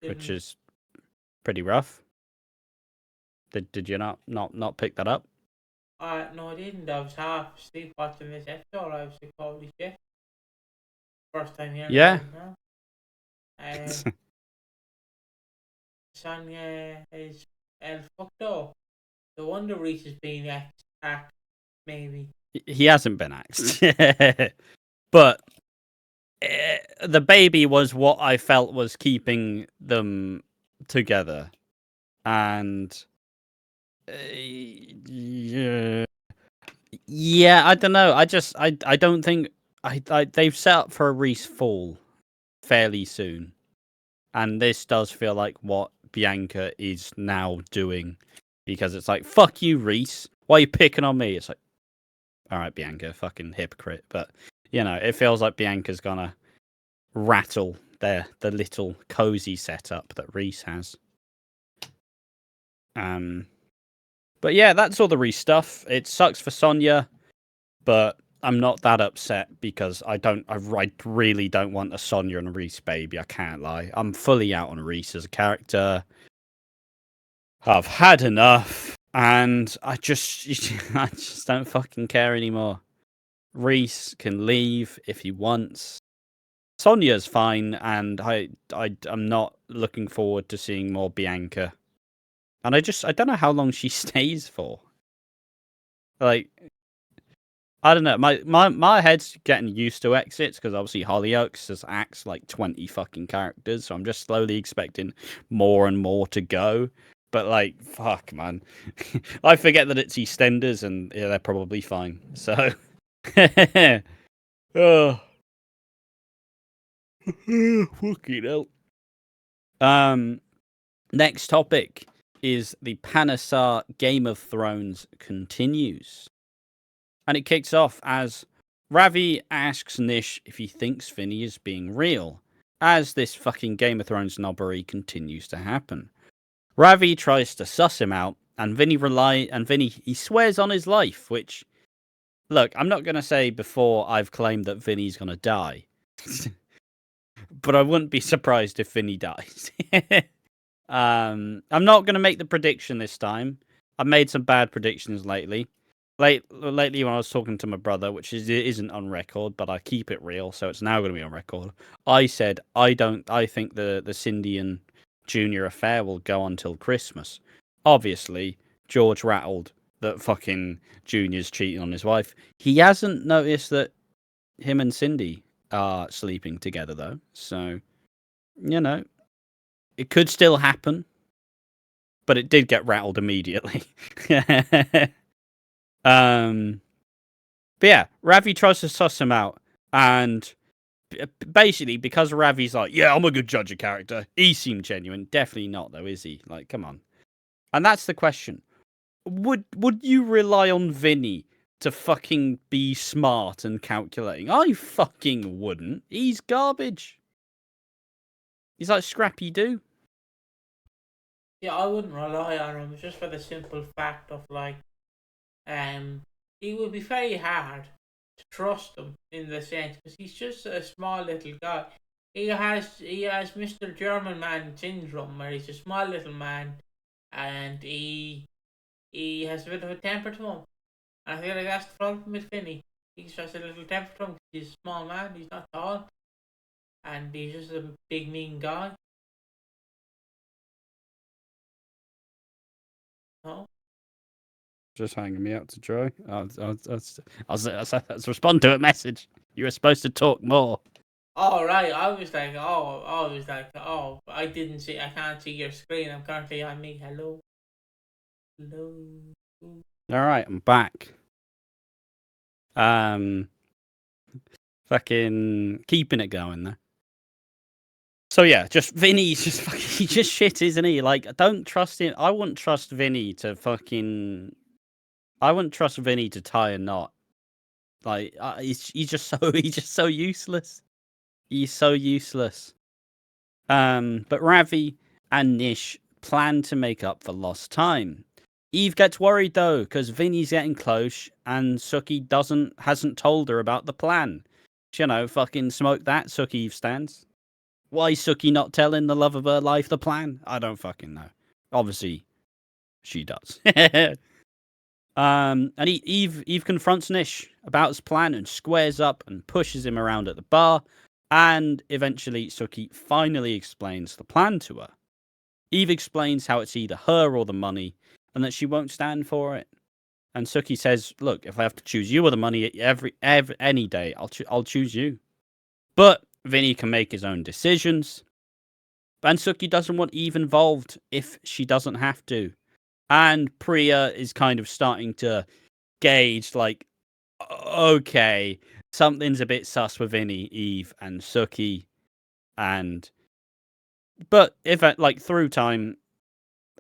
which Didn't. is pretty rough. Did you not pick that up? No, I didn't. I was half asleep watching this episode. I was like, holy shit. First time hearing Yeah. about it now. Sonia is fucked up. No wonder Reese is being axed, maybe. He hasn't been axed. But the baby was what I felt was keeping them together. And yeah, I don't know. I don't think they've set up for a Reese fall fairly soon, and this does feel like what Bianca is now doing, because it's like, fuck you, Reese. Why are you picking on me? It's like, all right, Bianca, fucking hypocrite. But you know, it feels like Bianca's gonna rattle the little cozy setup that Reese has. But yeah, that's all the Reese stuff. It sucks for Sonia, but I'm not that upset because I really don't want a Sonia and a Reese baby. I can't lie. I'm fully out on Reese as a character. I've had enough, and I just don't fucking care anymore. Reese can leave if he wants. Sonia's fine, and I'm not looking forward to seeing more Bianca. And I don't know how long she stays for. Like, I don't know. My head's getting used to exits because obviously Hollyoaks has axed like 20 fucking characters, so I'm just slowly expecting more and more to go. But like, fuck, man, I forget that it's EastEnders, and yeah, they're probably fine. So, oh, fucking hell. Next topic is the Panasar Game of Thrones continues. And it kicks off as Ravi asks Nish if he thinks Vinny is being real, as this fucking Game of Thrones knobbery continues to happen. Ravi tries to suss him out, and Vinny he swears on his life, which, look, I'm not going to say before I've claimed that Vinny's going to die. But I wouldn't be surprised if Vinny dies. I'm not going to make the prediction this time. I've made some bad predictions lately. Lately, when I was talking to my brother, which isn't on record, but I keep it real, so it's now going to be on record. I said I think the Cindy and Junior affair will go on till Christmas. Obviously, George rattled that fucking Junior's cheating on his wife. He hasn't noticed that him and Cindy are sleeping together though, so you know, it could still happen, but it did get rattled immediately. But yeah, Ravi tries to suss him out, and basically because Ravi's like, yeah, I'm a good judge of character. He seemed genuine. Definitely not, though, is he? Like, come on. And that's the question. Would you rely on Vinny to fucking be smart and calculating? I fucking wouldn't. He's garbage. He's like Scrappy Doo. Yeah, I wouldn't rely on him just for the simple fact of like, it would be very hard to trust him in the sense because he's just a small little guy. He has Mr. German Man syndrome, where he's a small little man, and he has a bit of a temper to him. And I feel like that's the problem with Finny. He's just a little temper to him. He's a small man. He's not tall, and he's just a big mean guy. No. Just hanging me out to dry. I was respond to a message. You were supposed to talk more. Oh right, I was like, I didn't see, I can't see your screen. I'm currently on me. Hello. All right, I'm back. Fucking keeping it going there. So yeah, just Vinny's just fucking he just shit, isn't he? Like, I don't trust him. I wouldn't trust Vinny to tie a knot. Like, he's just so useless. He's so useless. But Ravi and Nish plan to make up for lost time. Eve gets worried though, because Vinny's getting close and Suki hasn't told her about the plan. You know, fucking smoke that, Suki Eve stands. Why is Suki not telling the love of her life the plan? I don't fucking know. Obviously, she does. And Eve confronts Nish about his plan and squares up and pushes him around at the bar. And eventually, Suki finally explains the plan to her. Eve explains how it's either her or the money, and that she won't stand for it. And Suki says, "Look, if I have to choose you or the money any day, I'll choose you." But Vinny can make his own decisions, and Suki doesn't want Eve involved if she doesn't have to. And Priya is kind of starting to gauge, like, okay, something's a bit sus with Vinny, Eve, and Suki. But if through time,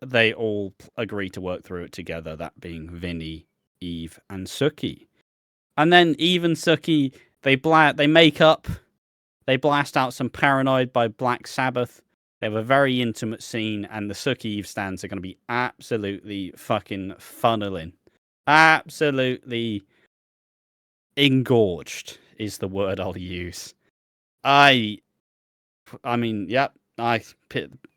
they all agree to work through it together. That being Vinny, Eve, and Suki. And then Eve and Suki, they make up. They blast out some Paranoid by Black Sabbath. They have a very intimate scene, and the Suki Eve stands are going to be absolutely fucking funneling. Absolutely engorged is the word I'll use. I mean, yep.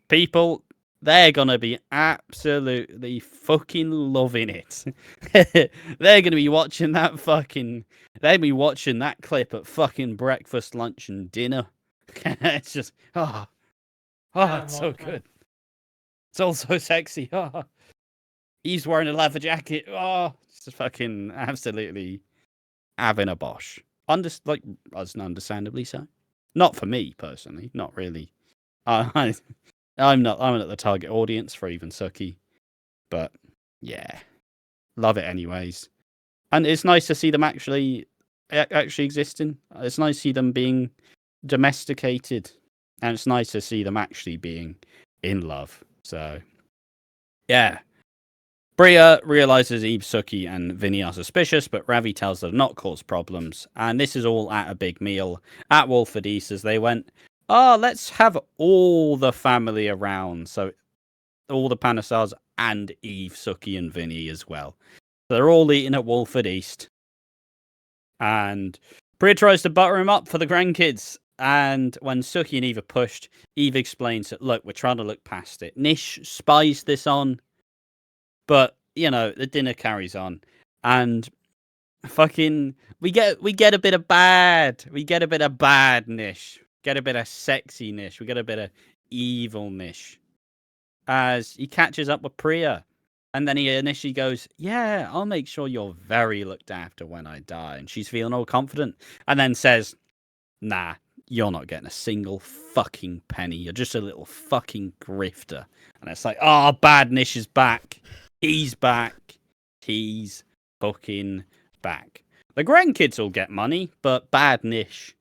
People, they're gonna be absolutely fucking loving it. They're gonna be watching that fucking. They'll be watching that clip at fucking breakfast, lunch, and dinner. It's just it's so good. It's all so sexy. He's wearing a leather jacket. It's just fucking absolutely having a bosh. Understandably so. Not for me personally. Not really. I'm not the target audience for even Suki, but yeah, love it anyways. And it's nice to see them actually existing. It's nice to see them being domesticated, and it's nice to see them actually being in love. So yeah. Bria realizes Eve, Suki, and Vinny are suspicious, but Ravi tells her not cause problems. And this is all at a big meal at Walford East as they went, let's have all the family around. So all the Panasars and Eve, Suki, and Vinny as well. So they're all eating at Walford East. And Bria tries to butter him up for the grandkids. And when Suki and Eve are pushed, Eve explains that, look, we're trying to look past it. Nish spies this on. But, you know, the dinner carries on. And fucking we get a bit of bad. We get a bit of bad Nish. Get a bit of sexy Nish. We get a bit of evil Nish. As he catches up with Priya. And then he initially goes, yeah, I'll make sure you're very looked after when I die. And she's feeling all confident. And then says, nah, you're not getting a single fucking penny. You're just a little fucking grifter. And it's like, oh, Bad Nish is back. He's back. He's fucking back. The grandkids will get money, but Bad Nish,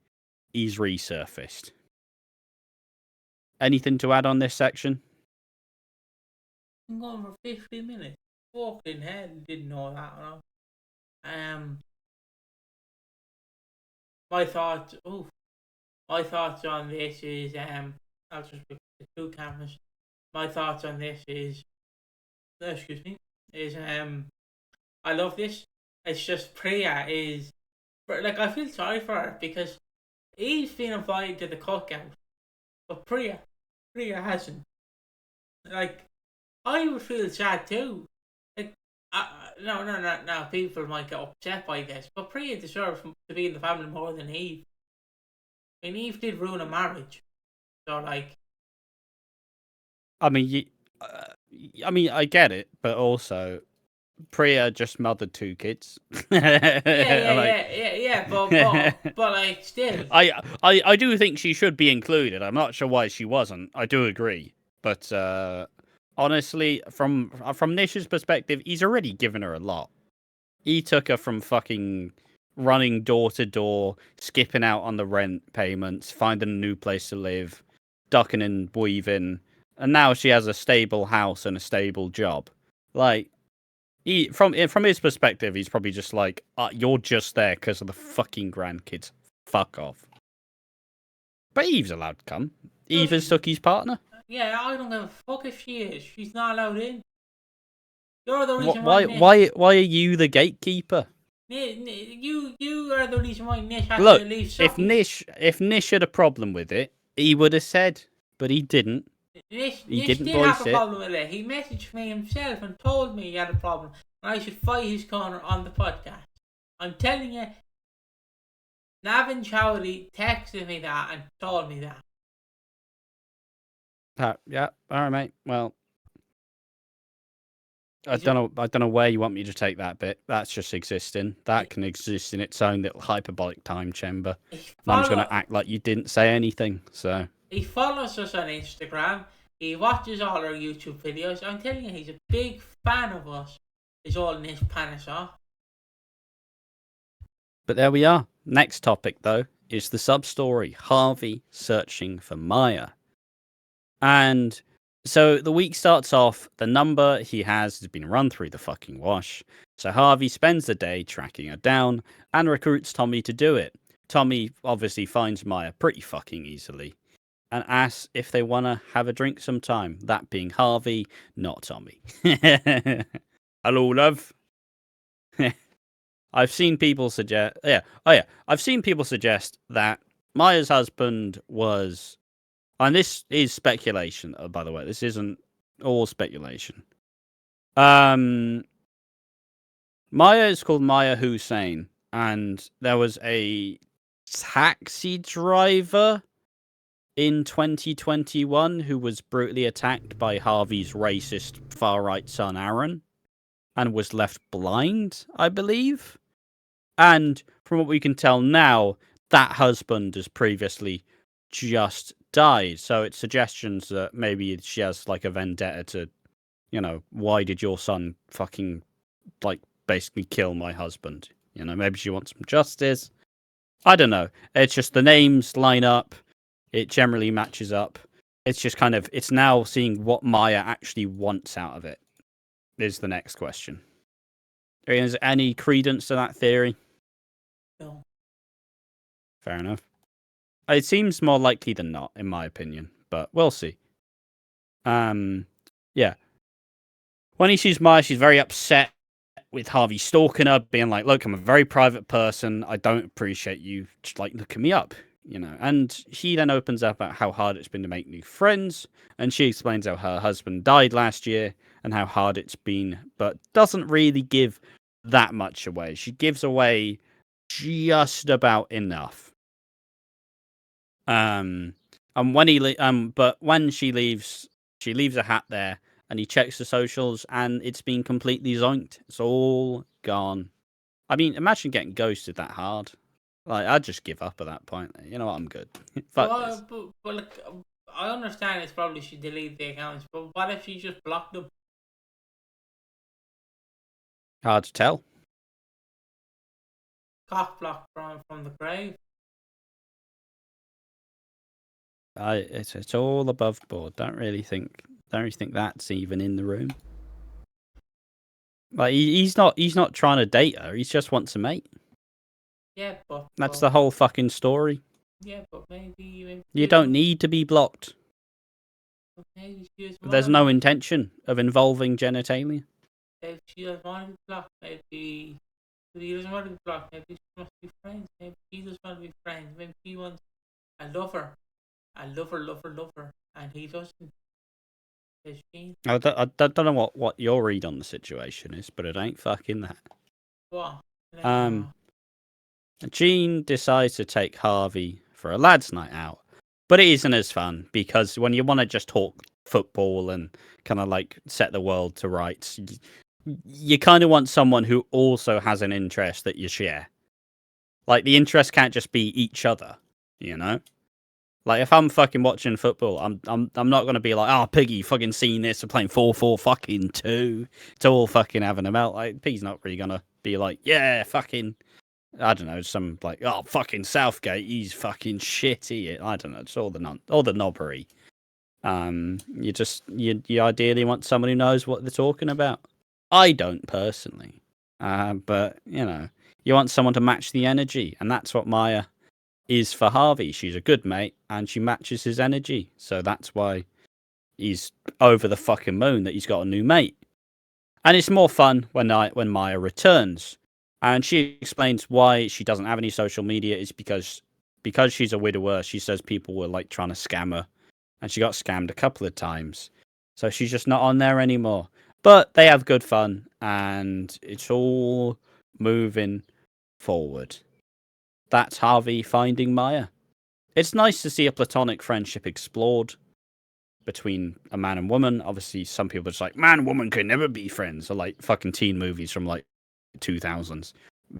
he's resurfaced. Anything to add on this section? I'm going for 50 minutes. Fucking hell, didn't know that. No. My thoughts. Oh, my thoughts on this is I'll just pick the two cameras. My thoughts on this is, excuse me, is I love this. It's just Priya is, like, I feel sorry for her because he's been invited to the cookout, but Priya hasn't. Like, I would feel sad too. Like, no. People might get upset by this, but Priya deserves to be in the family more than Eve. I mean, Eve did ruin a marriage, so like. I mean, I get it, but also, Priya just mothered 2 kids. Yeah. But like, still. I do think she should be included. I'm not sure why she wasn't. I do agree, but honestly, from Nish's perspective, he's already given her a lot. He took her from fucking running door to door, skipping out on the rent payments, finding a new place to live, ducking and weaving, and now she has a stable house and a stable job. Like, from his perspective, he's probably just like, you're just there because of the fucking grandkids. Fuck off. But Eve's allowed to come. Eve is Suki's partner. Yeah, I don't give a fuck if she is. She's not allowed in. You're the reason why are you the gatekeeper? You are the reason why Nish has Look, to leave Suki. if Nish had a problem with it, he would have said, but he didn't. Nish didn't did voice have a problem with it. He messaged me himself and told me he had a problem, and I should fight his corner on the podcast. I'm telling you, Navin Chowdhury texted me that and told me that. Yeah, all right, mate. Well, I don't know where you want me to take that bit. That's just existing. That can exist in its own little hyperbolic time chamber. I'm just going to act like you didn't say anything. So he follows us on Instagram. He watches all our YouTube videos. I'm telling you, he's a big fan of us. He's all Nish Panishaw. But there we are. Next topic, though, is the sub-story. Harvey searching for Maya. And so the week starts off, the number he has been run through the fucking wash. So Harvey spends the day tracking her down and recruits Tommy to do it. Tommy obviously finds Maya pretty fucking easily and asks if they want to have a drink sometime. That being Harvey, not Tommy. Hello, love. I've seen people suggest... I've seen people suggest that Maya's husband was... And this is speculation, by the way. This isn't all speculation. Maya is called Maya Hussein, and there was a taxi driver in 2021 who was brutally attacked by Harvey's racist far-right son, Aaron, and was left blind, I believe. And from what we can tell now, that husband has previously just died. So it's suggestions that maybe she has like a vendetta to, why did your son fucking like basically kill my husband? Maybe she wants some justice. I don't know. It's just the names line up. It generally matches up. It's just kind of, it's now seeing what Maya actually wants out of it is the next question. Is there any credence to that theory? No. Fair enough. It seems more likely than not, in my opinion, but we'll see. Yeah. When he sees Maya, she's very upset with Harvey stalking her, being like, look, I'm a very private person. I don't appreciate you, like, looking me up, And he then opens up about how hard it's been to make new friends, and she explains how her husband died last year and how hard it's been, but doesn't really give that much away. She gives away just about enough. And but when she leaves a hat there, and he checks the socials, and it's been completely zonked. It's all gone. I mean, imagine getting ghosted that hard. Like, I'd just give up at that point. You know what? I'm good. Fuck this. But like, I understand it's probably she deleted the accounts, but what if she just blocked them? Hard to tell. Cock blocked from the grave. It's all above board. Don't really think that's even in the room. Like, he's not trying to date her. He just wants a mate. Yeah, but That's the whole fucking story. Yeah, but maybe you don't need to be blocked. Maybe There's no intention of involving genitalia. If she doesn't want to be blocked, maybe if he doesn't want to be blocked, maybe she must be friends. Maybe he doesn't want to be friends. Maybe he wants a lover, and he doesn't. I don't know what your read on the situation is, but it ain't fucking that. What? Jean decides to take Harvey for a lads' night out, but it isn't as fun because when you want to just talk football and kind of like set the world to rights, you kind of want someone who also has an interest that you share. Like, the interest can't just be each other, you know? Like, if I'm fucking watching football, I'm not gonna be like, oh, Piggy, fucking seen this, we're playing 4-4 fucking 2. It's all fucking having a melt. Like, Piggy's not really gonna be like, yeah, fucking, I don't know, some like, oh, fucking Southgate, he's fucking shitty. I don't know, it's all the knobbery. You ideally want someone who knows what they're talking about. I don't personally, but you know, you want someone to match the energy, and that's what Maya is for Harvey. She's a good mate, and she matches his energy, so that's why he's over the fucking moon that he's got a new mate. And it's more fun when Maya returns, and she explains why she doesn't have any social media is because she's a widower. She says people were like trying to scam her, and she got scammed a couple of times, so she's just not on there anymore. But they have good fun, and it's all moving forward. That's Harvey finding Maya. It's nice to see a platonic friendship explored between a man and woman. Obviously, some people are just like, man and woman can never be friends, or like fucking teen movies from like 2000s.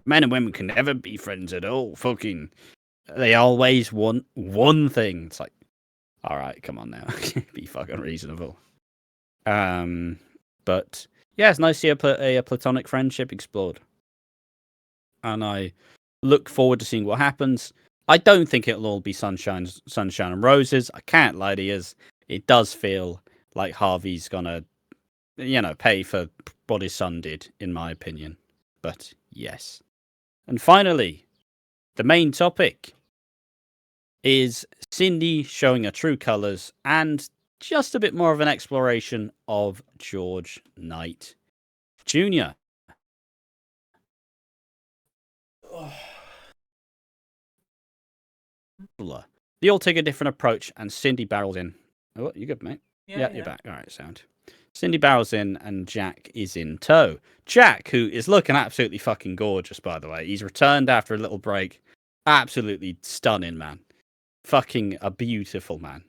Men and women can never be friends at all. Fucking, they always want one thing. It's like, all right, come on now, be fucking reasonable. But yeah, it's nice to see a platonic friendship explored, and I look forward to seeing what happens. I don't think it'll all be sunshine and roses. I can't lie to you. It does feel like Harvey's gonna, pay for what his son did, in my opinion. But yes. And finally, the main topic is Cindy showing her true colours and just a bit more of an exploration of George Knight Jr. They all take a different approach, and Cindy barrels in. Oh, you good, mate? Yeah, you're back. All right, sound. Cindy barrels in, and Jack is in tow. Jack, who is looking absolutely fucking gorgeous, by the way. He's returned after a little break. Absolutely stunning, man. Fucking a beautiful man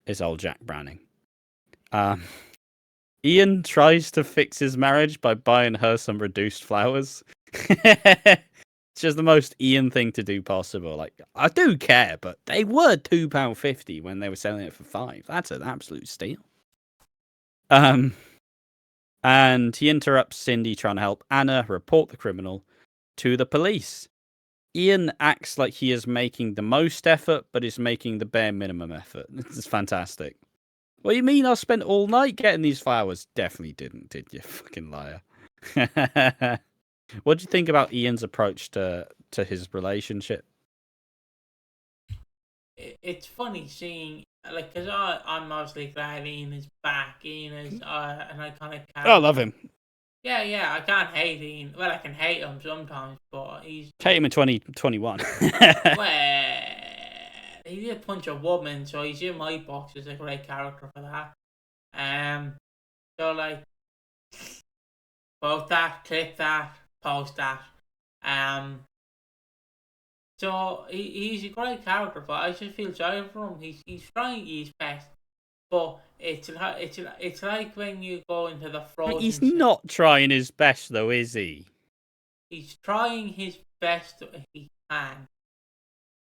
is old Jack Browning. Ian tries to fix his marriage by buying her some reduced flowers. It's just the most Ian thing to do possible. Like, I do care, but they were £2.50 when they were selling it for £5. That's an absolute steal. And he interrupts Cindy trying to help Anna report the criminal to the police. Ian acts like he is making the most effort, but is making the bare minimum effort. This is fantastic. What do you mean I spent all night getting these flowers? Definitely didn't, did you? Fucking liar. What do you think about Ian's approach to his relationship? It's funny seeing, like, because I'm obviously glad Ian is back. Ian is an iconic character. I love him. Yeah, I can't hate Ian. Well, I can hate him sometimes, but he's... Hate him in 2021. Well, he did punch a woman, so he's in my box as a great character for that. So, like, vote that, click that, post that. So he's a great character, but I just feel sorry for him. He's trying his best, but it's like when you go into the frozen. He's not trying his best, though, is he? He's trying his best he can.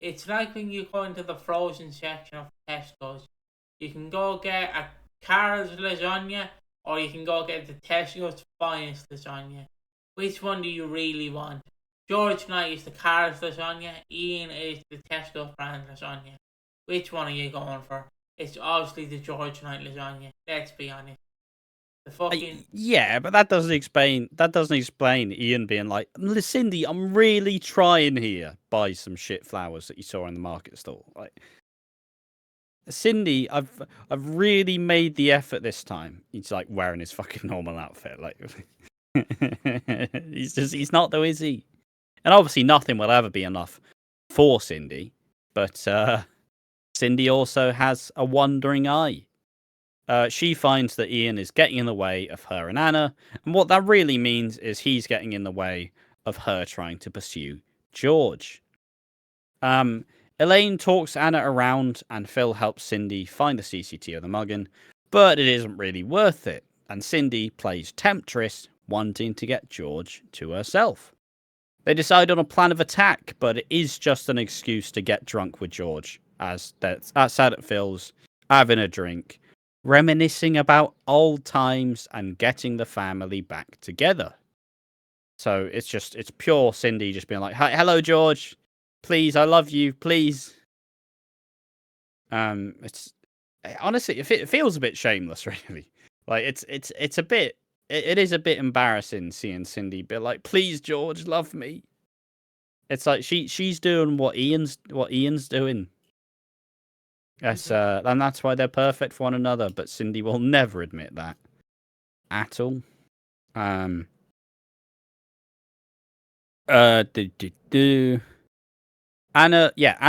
It's like when you go into the frozen section of Tesco's. You can go get a Carl's lasagna, or you can go get the Tesco's finest lasagna. Which one do you really want? George Knight is the Carl's lasagna. Ian is the Tesco brand lasagna. Which one are you going for? It's obviously the George Knight lasagna. Let's be honest. The fucking Yeah, but that doesn't explain Ian being like, Cindy, I'm really trying here. Buy some shit flowers that you saw in the market stall. Like, Cindy, I've really made the effort this time. He's like wearing his fucking normal outfit. Like, he's not though, is he? And obviously, nothing will ever be enough for Cindy. But Cindy also has a wandering eye. She finds that Ian is getting in the way of her and Anna, and what that really means is he's getting in the way of her trying to pursue George. Elaine talks Anna around, and Phil helps Cindy find the CCT of the mugging, but it isn't really worth it, and Cindy plays temptress, wanting to get George to herself. They decide on a plan of attack, but it is just an excuse to get drunk with George, as that's outside at Phil's, having a drink, reminiscing about old times and getting the family back together. So it's pure Cindy just being like, hello, George. Please, I love you. Please. It's honestly, it feels a bit shameless, really. Like it's a bit, it is a bit embarrassing seeing Cindy be like, please, George, love me. It's like she's doing what Ian's doing. Yes, and that's why they're perfect for one another. But Cindy will never admit that at all. Anna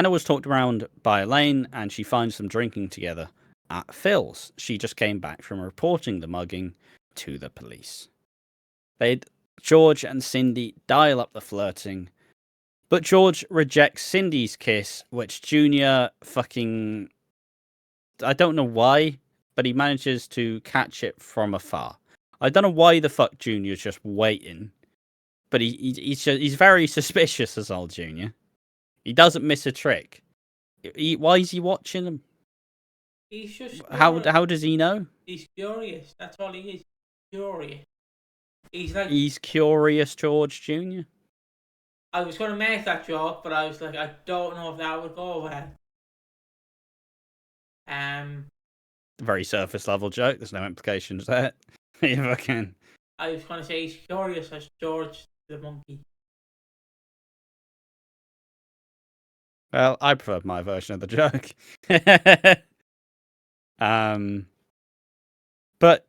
was talked around by Elaine, and she finds them drinking together at Phil's. She just came back from reporting the mugging to the police. George and Cindy dial up the flirting, but George rejects Cindy's kiss, which Junior fucking... I don't know why, but he manages to catch it from afar. I don't know why the fuck Junior's just waiting, but he's very suspicious as old Junior. He doesn't miss a trick. Why is he watching them? He's just how does he know? He's curious. That's all he is. Curious. He's curious, George Jr. I was going to make that joke, but I was like, I don't know if that would go well. Very surface level joke. There's no implications there. If I can. I was going to say he's curious as George the monkey. Well, I prefer my version of the joke. But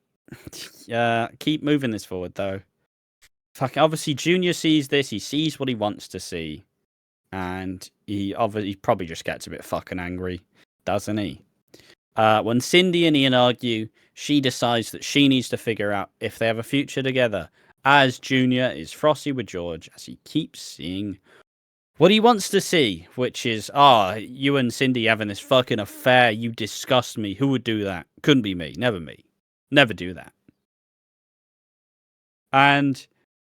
keep moving this forward though. Obviously, Junior sees this. He sees what he wants to see, and he probably just gets a bit fucking angry, doesn't he? When Cindy and Ian argue, she decides that she needs to figure out if they have a future together, as Junior is frosty with George as he keeps seeing what he wants to see, which is, you and Cindy having this fucking affair, you disgust me. Who would do that? Couldn't be me. Never me. Never do that. And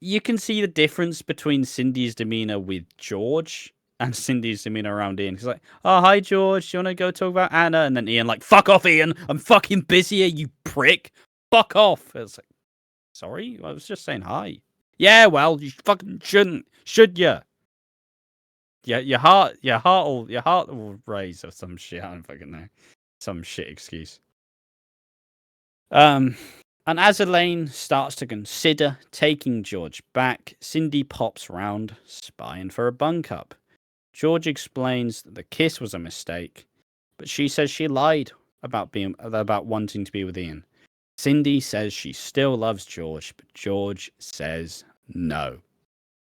you can see the difference between Cindy's demeanor with George and Cindy's demeanor around Ian. He's like, oh, hi, George. Do you want to go talk about Anna? And then Ian like, fuck off, Ian. I'm fucking busy here, you prick. Fuck off. It's like, sorry? I was just saying hi. Yeah, well, you fucking shouldn't. Should you? Yeah, your heart will raise or some shit. I don't fucking know. Some shit excuse. And as Elaine starts to consider taking George back, Cindy pops round, spying for a bunk up. George explains that the kiss was a mistake, but she says she lied about wanting to be with Ian. Cindy says she still loves George, but George says no.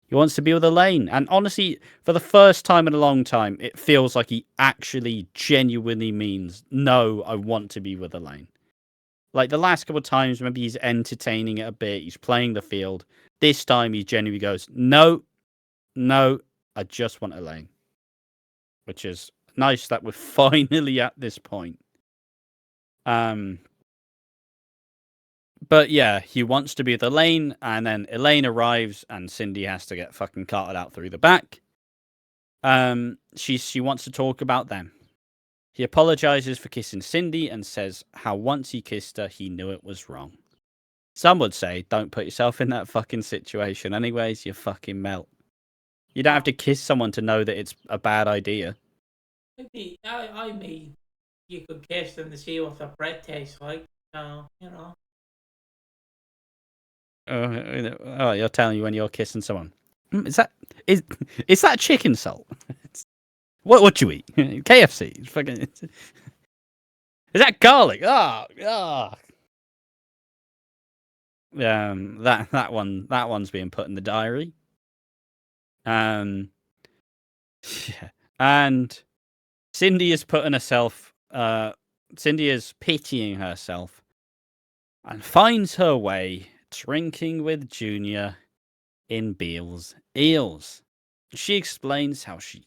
He wants to be with Elaine. And honestly, for the first time in a long time, it feels like he actually genuinely means, no, I want to be with Elaine. Like the last couple of times, maybe he's entertaining it a bit. He's playing the field. This time he genuinely goes, no, I just want Elaine. Which is nice that we're finally at this point. But yeah, he wants to be with Elaine, and then Elaine arrives, and Cindy has to get fucking carted out through the back. She wants to talk about them. He apologizes for kissing Cindy and says how once he kissed her, he knew it was wrong. Some would say, don't put yourself in that fucking situation. Anyways, you fucking melt. You don't have to kiss someone to know that it's a bad idea. I mean, you could kiss them to see what the bread tastes like. So, you know. Oh, you're telling me when you're kissing someone. Is that chicken salt? What you eat? KFC. Fucking. Is that garlic? That one's being put in the diary. Yeah. And Cindy is putting herself. Cindy is pitying herself, and finds her way drinking with Junior in Beale's Eels. She explains how he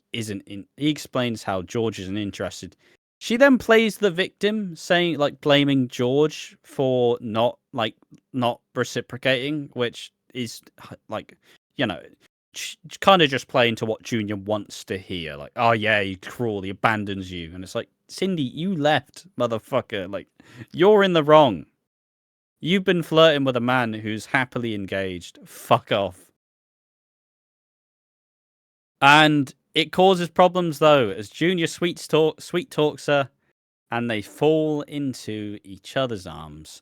explains how George isn't interested. She then plays the victim, saying blaming George for not reciprocating, which is kind of just playing to what Junior wants to hear. Like, oh yeah, he cruelly abandons you, and it's like, Cindy, you left, motherfucker. Like, you're in the wrong. You've been flirting with a man who's happily engaged. Fuck off. And it causes problems though, as Junior sweet talks her, and they fall into each other's arms.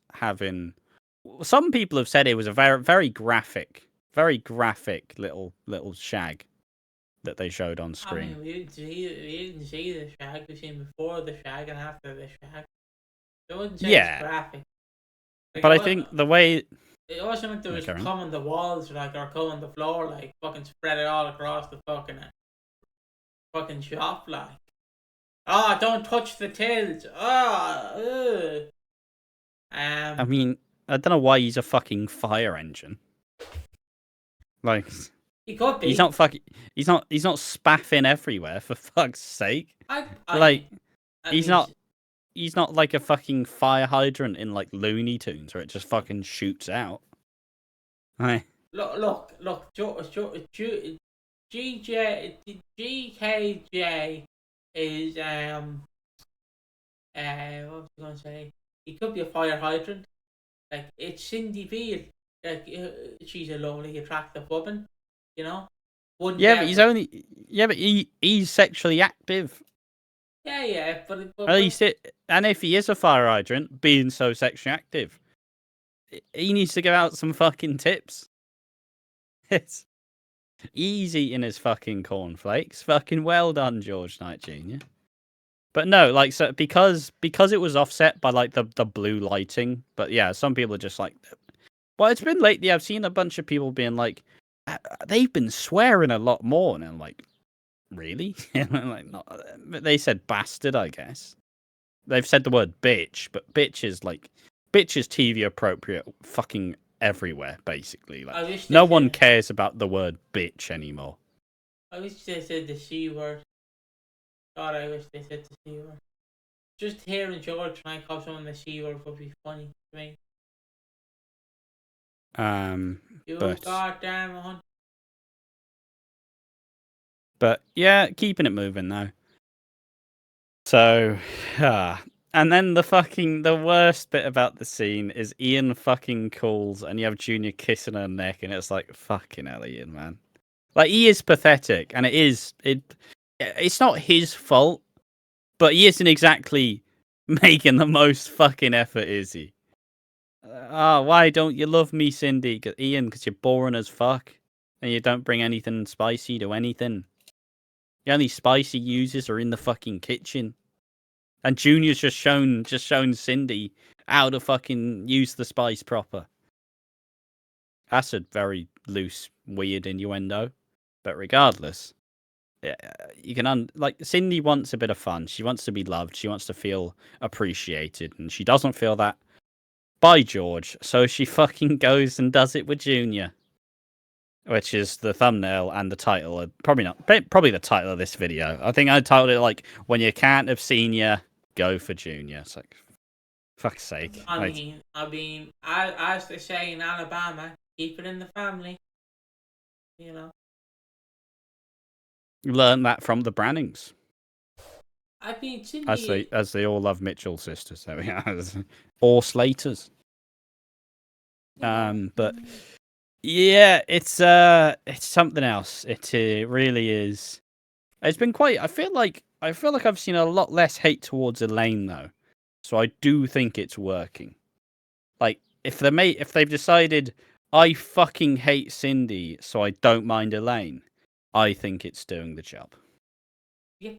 Some people have said it was a very graphic little shag that they showed on screen. I mean, we didn't see the shag. We've seen before the shag and after the shag. I wouldn't say it's graphic. But I think the way it wasn't like there was cum on the walls or cum on the floor, like fucking spread it all across the fucking shop, like. Don't touch the tills. I mean, I don't know why he's a fucking fire engine. Like, he could be. He's not spaffing everywhere, for fuck's sake. He's not like a fucking fire hydrant in like Looney Tunes where it just fucking shoots out. Right. Look, GKJ is what was I gonna say? He could be a fire hydrant. Like, it's Cindy Beale. Like, she's a lovely, attractive woman, you know. But he's sexually active. Yeah, but at least and if he is a fire hydrant, being so sexually active, he needs to give out some fucking tips. It's easy eating his fucking cornflakes. Fucking well done, George Knight Jr. But no, because it was offset by like the blue lighting. But yeah, some people are just like, well, it's been lately. I've seen a bunch of people being like, they've been swearing a lot more, and I'm like, really? They said bastard, I guess. They've said the word bitch, but bitch is TV appropriate fucking everywhere, basically. Like, no one cares about the word bitch anymore. I wish they said the C word. God, I wish they said the C word. Just hearing George try and call someone the C word would be funny to me. Goddamn hunt. But yeah, keeping it moving though. So, and then the worst bit about the scene is Ian fucking calls, and you have Junior kissing her neck, and it's like, fucking hell, Ian, man. Like, he is pathetic, and it's not his fault, but he isn't exactly making the most fucking effort, is he? Why don't you love me, Cindy? Ian, because you're boring as fuck, and you don't bring anything spicy to anything. The only spice he uses are in the fucking kitchen. And Junior's just shown Cindy how to fucking use the spice proper. That's a very loose, weird innuendo. But regardless, you can Cindy wants a bit of fun. She wants to be loved. She wants to feel appreciated, and she doesn't feel that by George. So she fucking goes and does it with Junior, which is the thumbnail and the title. Probably the title of this video. I think I titled it like, "When you can't have senior, go for Junior." It's like, fuck's sake. I mean, as they say in Alabama, keep it in the family. You know. Learn that from the Brannings. I mean, Cindy... As they all love Mitchell sisters, there we are. Or Slaters. But yeah, it's something else. It really is. It's been quite. I feel like I've seen a lot less hate towards Elaine though, so I do think it's working. Like if they've decided I fucking hate Cindy, so I don't mind Elaine, I think it's doing the job. Yeah.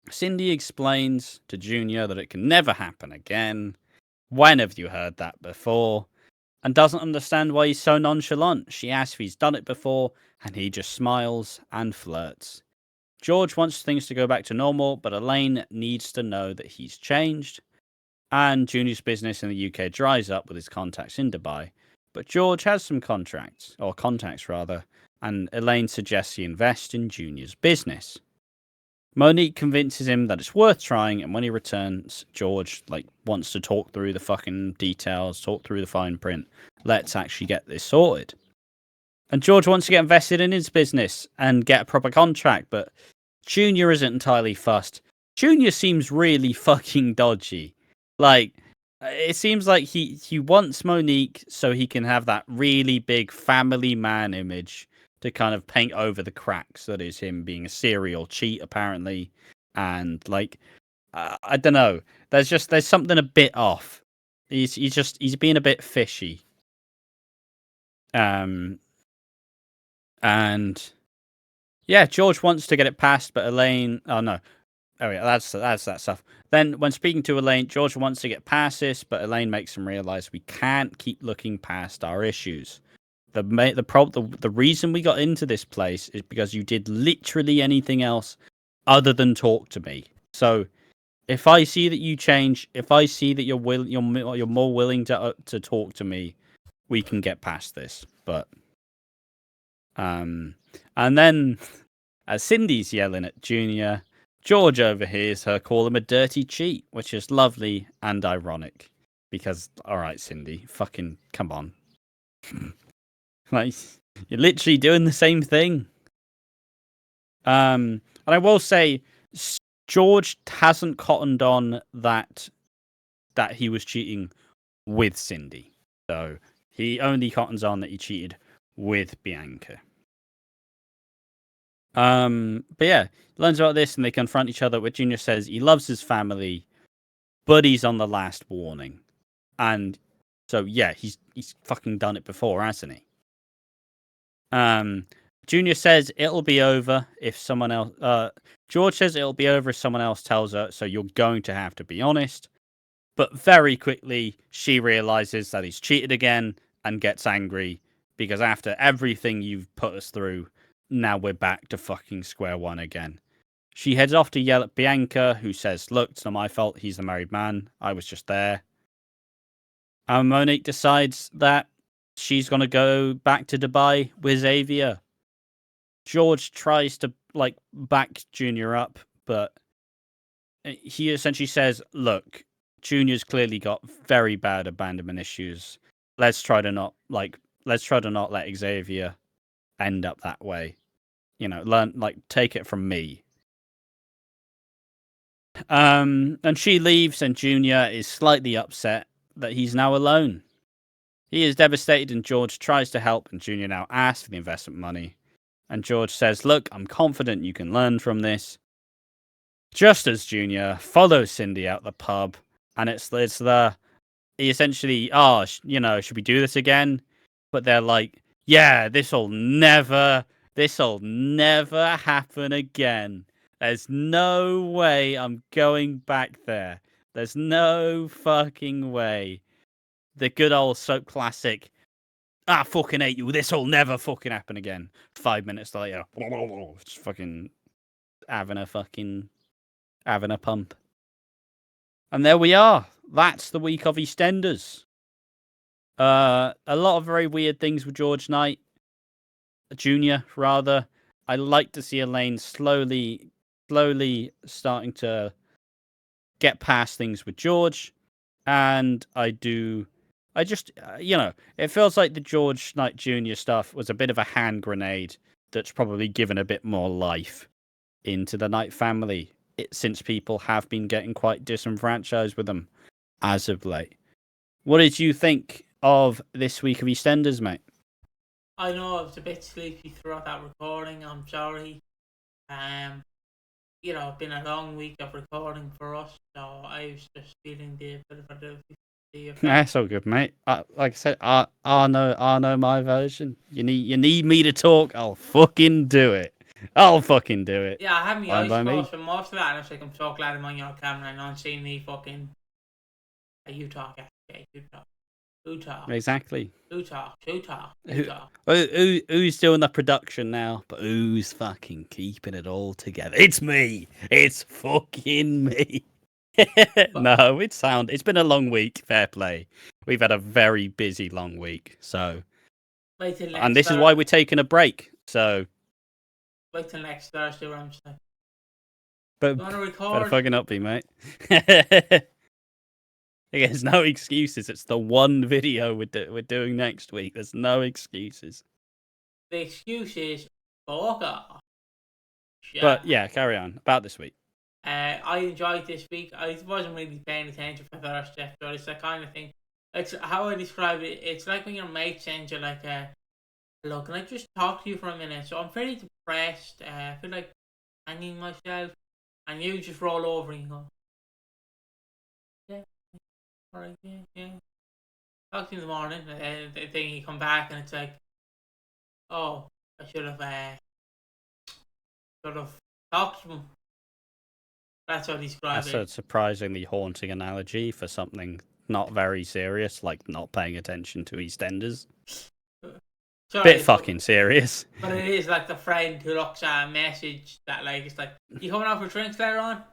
Cindy explains to Junior that it can never happen again. When have you heard that before? And doesn't understand why he's so nonchalant. She asks if he's done it before, and he just smiles and flirts. George wants things to go back to normal, but Elaine needs to know that he's changed. And Junior's business in the UK dries up with his contacts in Dubai. But George has some contacts, and Elaine suggests he invest in Junior's business. Monique convinces him that it's worth trying, and when he returns, George wants to talk through the fucking details, talk through the fine print. Let's actually get this sorted. And George wants to get invested in his business and get a proper contract, but Junior isn't entirely fussed. Junior seems really fucking dodgy. It seems like he wants Monique so he can have that really big family man image to kind of paint over the cracks that is him being a serial cheat, apparently. And I don't know. There's something a bit off. He's being a bit fishy. And yeah, George wants to get it passed, but Elaine. Oh no. Oh yeah, that's that stuff. Then, when speaking to Elaine, George wants to get past this, but Elaine makes him realize we can't keep looking past our issues. The reason we got into this place is because you did literally anything else other than talk to me. So, if I see that you change, if I see that you're more willing to talk to me, we can get past this. But, and then, as Cindy's yelling at Junior, George overhears her call him a dirty cheat, which is lovely and ironic. Because, alright, Cindy, fucking come on. You're literally doing the same thing. And I will say, George hasn't cottoned on that he was cheating with Cindy. So, he only cottons on that he cheated with Bianca. But yeah, learns about this and they confront each other, where Junior says he loves his family, but he's on the last warning. And so yeah, he's fucking done it before, hasn't he? Junior says it'll be over if someone else George says it'll be over if someone else tells her, so you're going to have to be honest. But very quickly she realizes that he's cheated again and gets angry, because after everything you've put us through, now we're back to fucking square one again. She heads off to yell at Bianca, who says, look, it's not my fault, he's the married man, I was just there. And Monique decides that she's going to go back to Dubai with Xavier. George tries to back Junior up, but he essentially says, look, Junior's clearly got very bad abandonment issues. Let's try to not let Xavier end up that way. Take it from me. And she leaves, and Junior is slightly upset that he's now alone. He is devastated, and George tries to help, and Junior now asks for the investment money. And George says, look, I'm confident you can learn from this. Just as Junior follows Cindy out the pub, and he essentially, should we do this again? But they're like, yeah, this'll never happen again. There's no way I'm going back there. There's no fucking way. The good old soap classic, I fucking hate you, this'll never fucking happen again. 5 minutes later, just fucking having a pump. And there we are. That's the week of EastEnders. A lot of very weird things with George Knight. Junior, rather. I like to see Elaine slowly starting to get past things with George. And it feels like the George Knight Jr. stuff was a bit of a hand grenade that's probably given a bit more life into the Knight family, since people have been getting quite disenfranchised with them as of late. What did you think of this week of EastEnders, mate? I know I was a bit sleepy throughout that recording. I'm sorry. It's been a long week of recording for us, so I was just feeling the bit of the effect. That's all good, mate. Like I said, I know my version. You need me to talk. I'll fucking do it. I'll fucking do it. Yeah, I had my Fine eyes by me. closed for most of that, and I was like, I'm so glad I'm on your camera and not seeing me fucking. You talk, okay? You talk. Who talk? Exactly. Who talk? Who talk? Who's doing the production now? But who's fucking keeping it all together? It's me. It's fucking me. No, it's been a long week. Fair play. We've had a very busy long week. So, Wait till and this is why we're taking a break. So, wait till next Thursday where I'm just like, but you want to better record? fucking up, be mate. There's no excuses. It's the one video we're doing next week. There's no excuses. The excuse is fuck off. But yeah, carry on about this week. I enjoyed this week. I wasn't really paying attention for Thursday, but it's the kind of thing. It's how I describe it. It's like when your mate sends you like hello, can I just talk to you for a minute? So I'm very depressed. I feel like hanging myself, and you just roll over and you go, yeah, alright, yeah. Talk to you in the morning, and then you come back and it's like, oh, I should have talked to him. That's how I describe That's it. a surprisingly haunting analogy for something not very serious, like not paying attention to EastEnders. Bit fucking serious. But it is like the friend who looks at a message that like it's like, you coming out for drinks later on?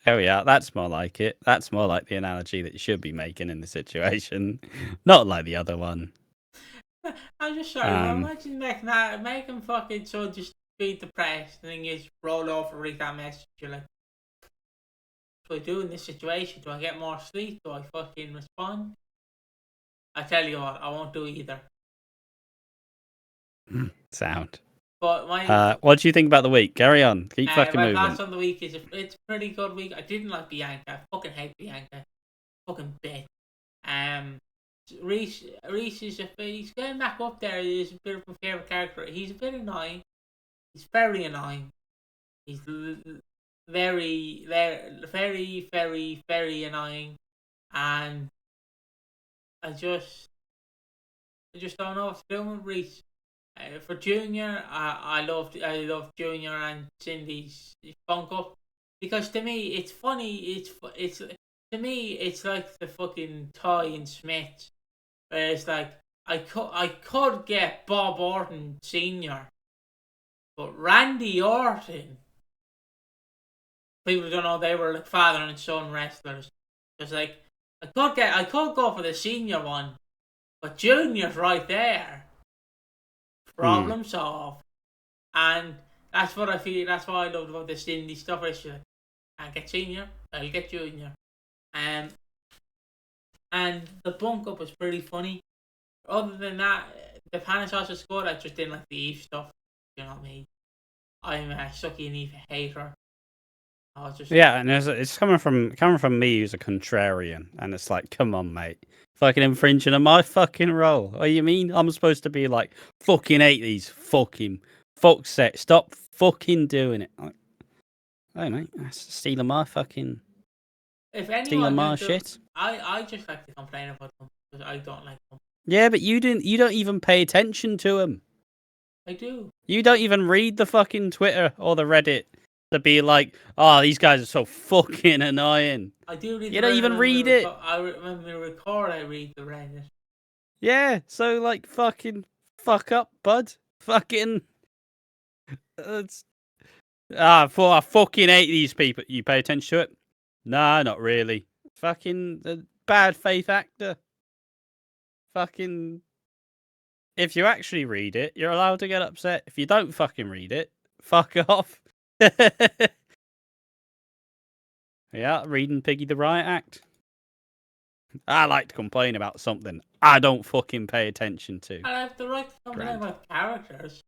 Oh yeah, that's more like it. That's more like the analogy that you should be making in the situation, not like the other one. I'm just sorry. Imagine making fucking so just be depressed and then you just roll over, read that message. You're like, what do I do in this situation? Do I get more sleep? Do I fucking respond? I tell you what, I won't do either. Sound. But what do you think about the week? Carry on. Keep fucking my moving. thoughts on the week is it's a pretty good week. I didn't like Bianca. I fucking hate Bianca. Fucking bitch. Reese is he's getting back up there. He's a bit of my favourite character. He's a bit annoying. He's very annoying. He's very, very, very, very annoying. And I just don't know what to do with Reese. For Junior, I loved Junior and Cindy's funk up, because to me it's funny. It's to me it's like the fucking Ty and Smith, where it's like I could get Bob Orton Senior, but Randy Orton. People don't know they were like father and son wrestlers. It's like I could go for the senior one, but Junior's right there. Problem solved. And that's what I feel. That's what I loved about this indie stuff. It's like, I get senior, I'll get junior. And the bunk up was pretty funny. Other than that, the Panasauce was good. I just didn't like the Eve stuff. You know what I mean? I'm a Sucky and Eve hater. Yeah, and it's coming from me who's a contrarian, and it's like, come on, mate, fucking infringing on my fucking role. What do you mean? I'm supposed to be like, fucking hate these fucking fuck set. Stop fucking doing it. Like, hey, mate, that's stealing my fucking. If anyone stealing my shit. I just like to complain about them because I don't like them. Yeah, but you don't even pay attention to them. I do. You don't even read the fucking Twitter or the Reddit to be like, oh, these guys are so fucking annoying. I do read. You don't even read it. When we record, I read the Reddit. Yeah, so like fucking fuck up, bud. Fucking. I fucking hate these people. You pay attention to it? Nah, not really. Fucking bad faith actor. Fucking. If you actually read it, you're allowed to get upset. If you don't fucking read it, fuck off. Yeah, reading Piggy the Riot Act. I like to complain about something I don't fucking pay attention to. I have the right to complain Grand. about characters.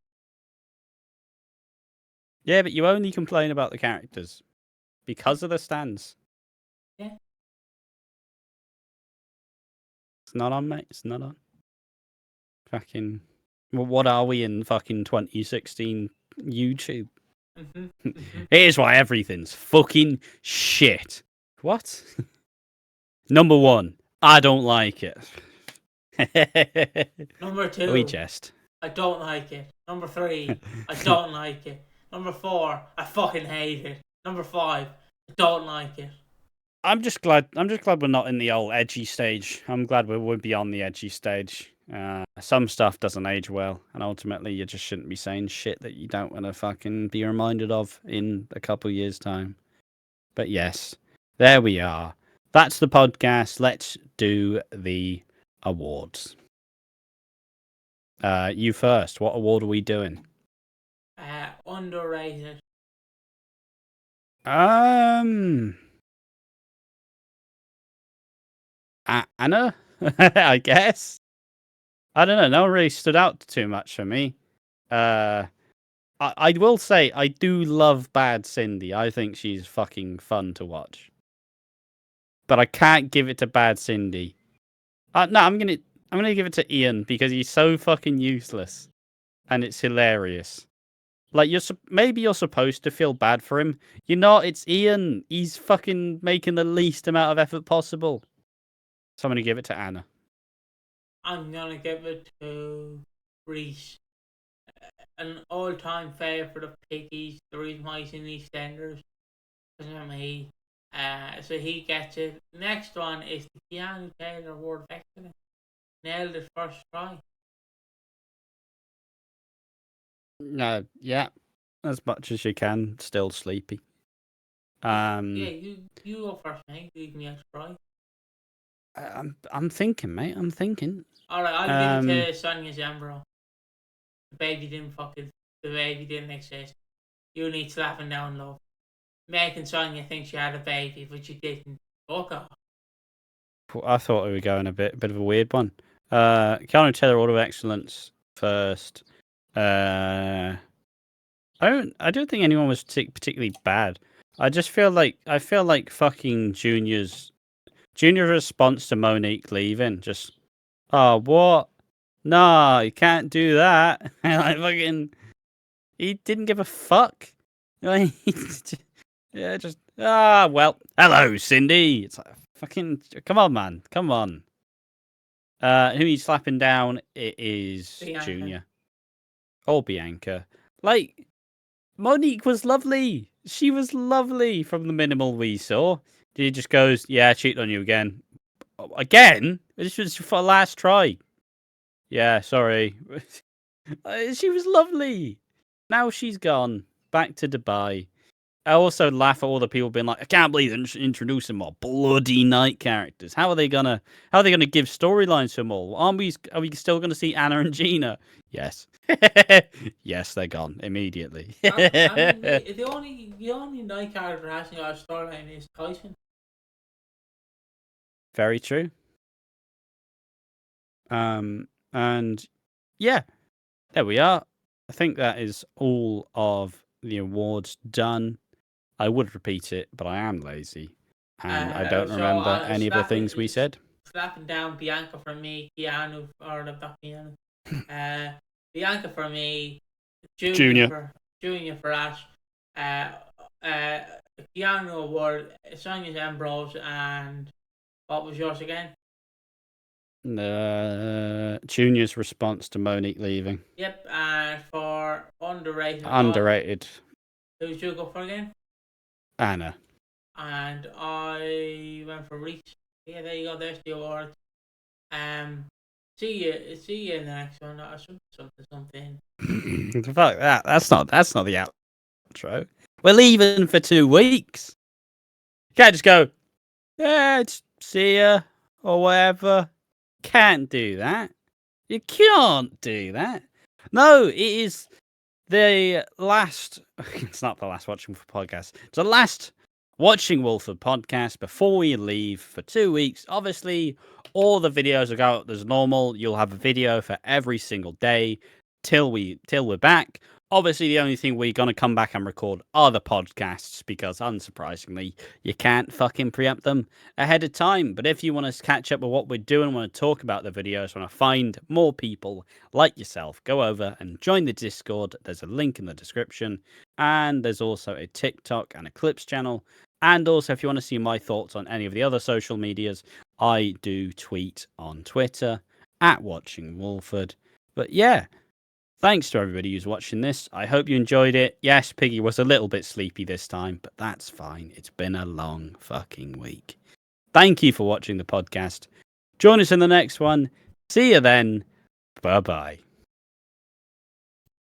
Yeah, but you only complain about the characters because of the stands. Yeah. It's not on, mate. It's not on. Fucking. Well, what are we in fucking 2016 YouTube? Here's why everything's fucking shit. What? Number 1, I don't like it. Number 2, We jest. I don't like it. Number 3, I don't like it. Number 4, I fucking hate it. Number 5, I don't like it. I'm just glad we're not in the old edgy stage. I'm glad we're beyond the edgy stage. Some stuff doesn't age well, and ultimately you just shouldn't be saying shit that you don't want to fucking be reminded of in a couple of years' time. But yes, there we are. That's the podcast. Let's do the awards. You first. What award are we doing? Underrated. Anna, I guess. I don't know. No one really stood out too much for me. I will say I do love Bad Cindy. I think she's fucking fun to watch. But I can't give it to Bad Cindy. No, I'm gonna give it to Ian because he's so fucking useless, and it's hilarious. Like maybe you're supposed to feel bad for him. You're not. It's Ian. He's fucking making the least amount of effort possible. So I'm gonna give it to Anna. I'm gonna give it to Reese. An all-time favourite of Piggy's. The reason why he's in EastEnders is for me. So he gets it. Next one is the Keanu Taylor Award of Excellence. Nailed it first try. No, yeah, as much as you can. Still sleepy. Yeah, you go first, mate. Leave me out to try. I'm thinking, mate. I'm thinking. All right, I'll give it to Sonia Zambro. The baby didn't exist. You need slapping down love. Making Sonia think she had a baby, but she didn't. Fuck off. I thought we were going a bit of a weird one. Keanu Taylor Order of Excellence first. I don't think anyone was particularly bad. I feel like fucking Junior's response to Monique leaving. Just, oh, what? No, you can't do that. Like fucking, he didn't give a fuck. Like, yeah, just well, hello, Cindy. It's like fucking, come on, man, come on. Who he's slapping down? It is Bianca. Junior. Or Bianca. Like, Monique was lovely. She was lovely from the minimal we saw. He just goes, yeah, I cheated on you again. Again? This was for last try. Yeah, sorry. She was lovely. Now she's gone. Back to Dubai. I also laugh at all the people being like, I can't believe they're introducing more bloody night characters. How are they gonna give storylines to them all? Are we still gonna see Anna and Gina? Yes. Yes, they're gone immediately. I mean, the only night character hasn't got a storyline is Tyson. Very true. And yeah, there we are. I think that is all of the awards done. I would repeat it, but I am lazy, and I don't remember any of the things we said. Slapping down Bianca for me, Keanu, or not Keanu. Bianca for me, Junior for Ash, Keanu Award, Sonia Ambrose, and what was yours again? Junior's response to Monique leaving. Yep, and for underrated. Underrated. Who did you go for again? Anna. And I went for Reach. Yeah, there you go. There's the award. See you in the next one. Something. Fuck that. That's not the outro. We're leaving for 2 weeks. You can't just go, yeah, see ya or whatever. Can't do that. You can't do that. No, it is the last. It's not the last Watching for podcast. It's the last Watching Walford podcast before we leave for 2 weeks. Obviously, all the videos will go out as normal. You'll have a video for every single day till we're back. Obviously, the only thing we're going to come back and record are the podcasts because, unsurprisingly, you can't fucking preempt them ahead of time. But if you want to catch up with what we're doing, want to talk about the videos, want to find more people like yourself, go over and join the Discord. There's a link in the description. And there's also a TikTok and a Clips channel. And also, if you want to see my thoughts on any of the other social medias, I do tweet on Twitter at Watching Walford. But yeah, thanks to everybody who's watching this. I hope you enjoyed it. Yes, Piggy was a little bit sleepy this time, but that's fine. It's been a long fucking week. Thank you for watching the podcast. Join us in the next one. See you then. Bye-bye.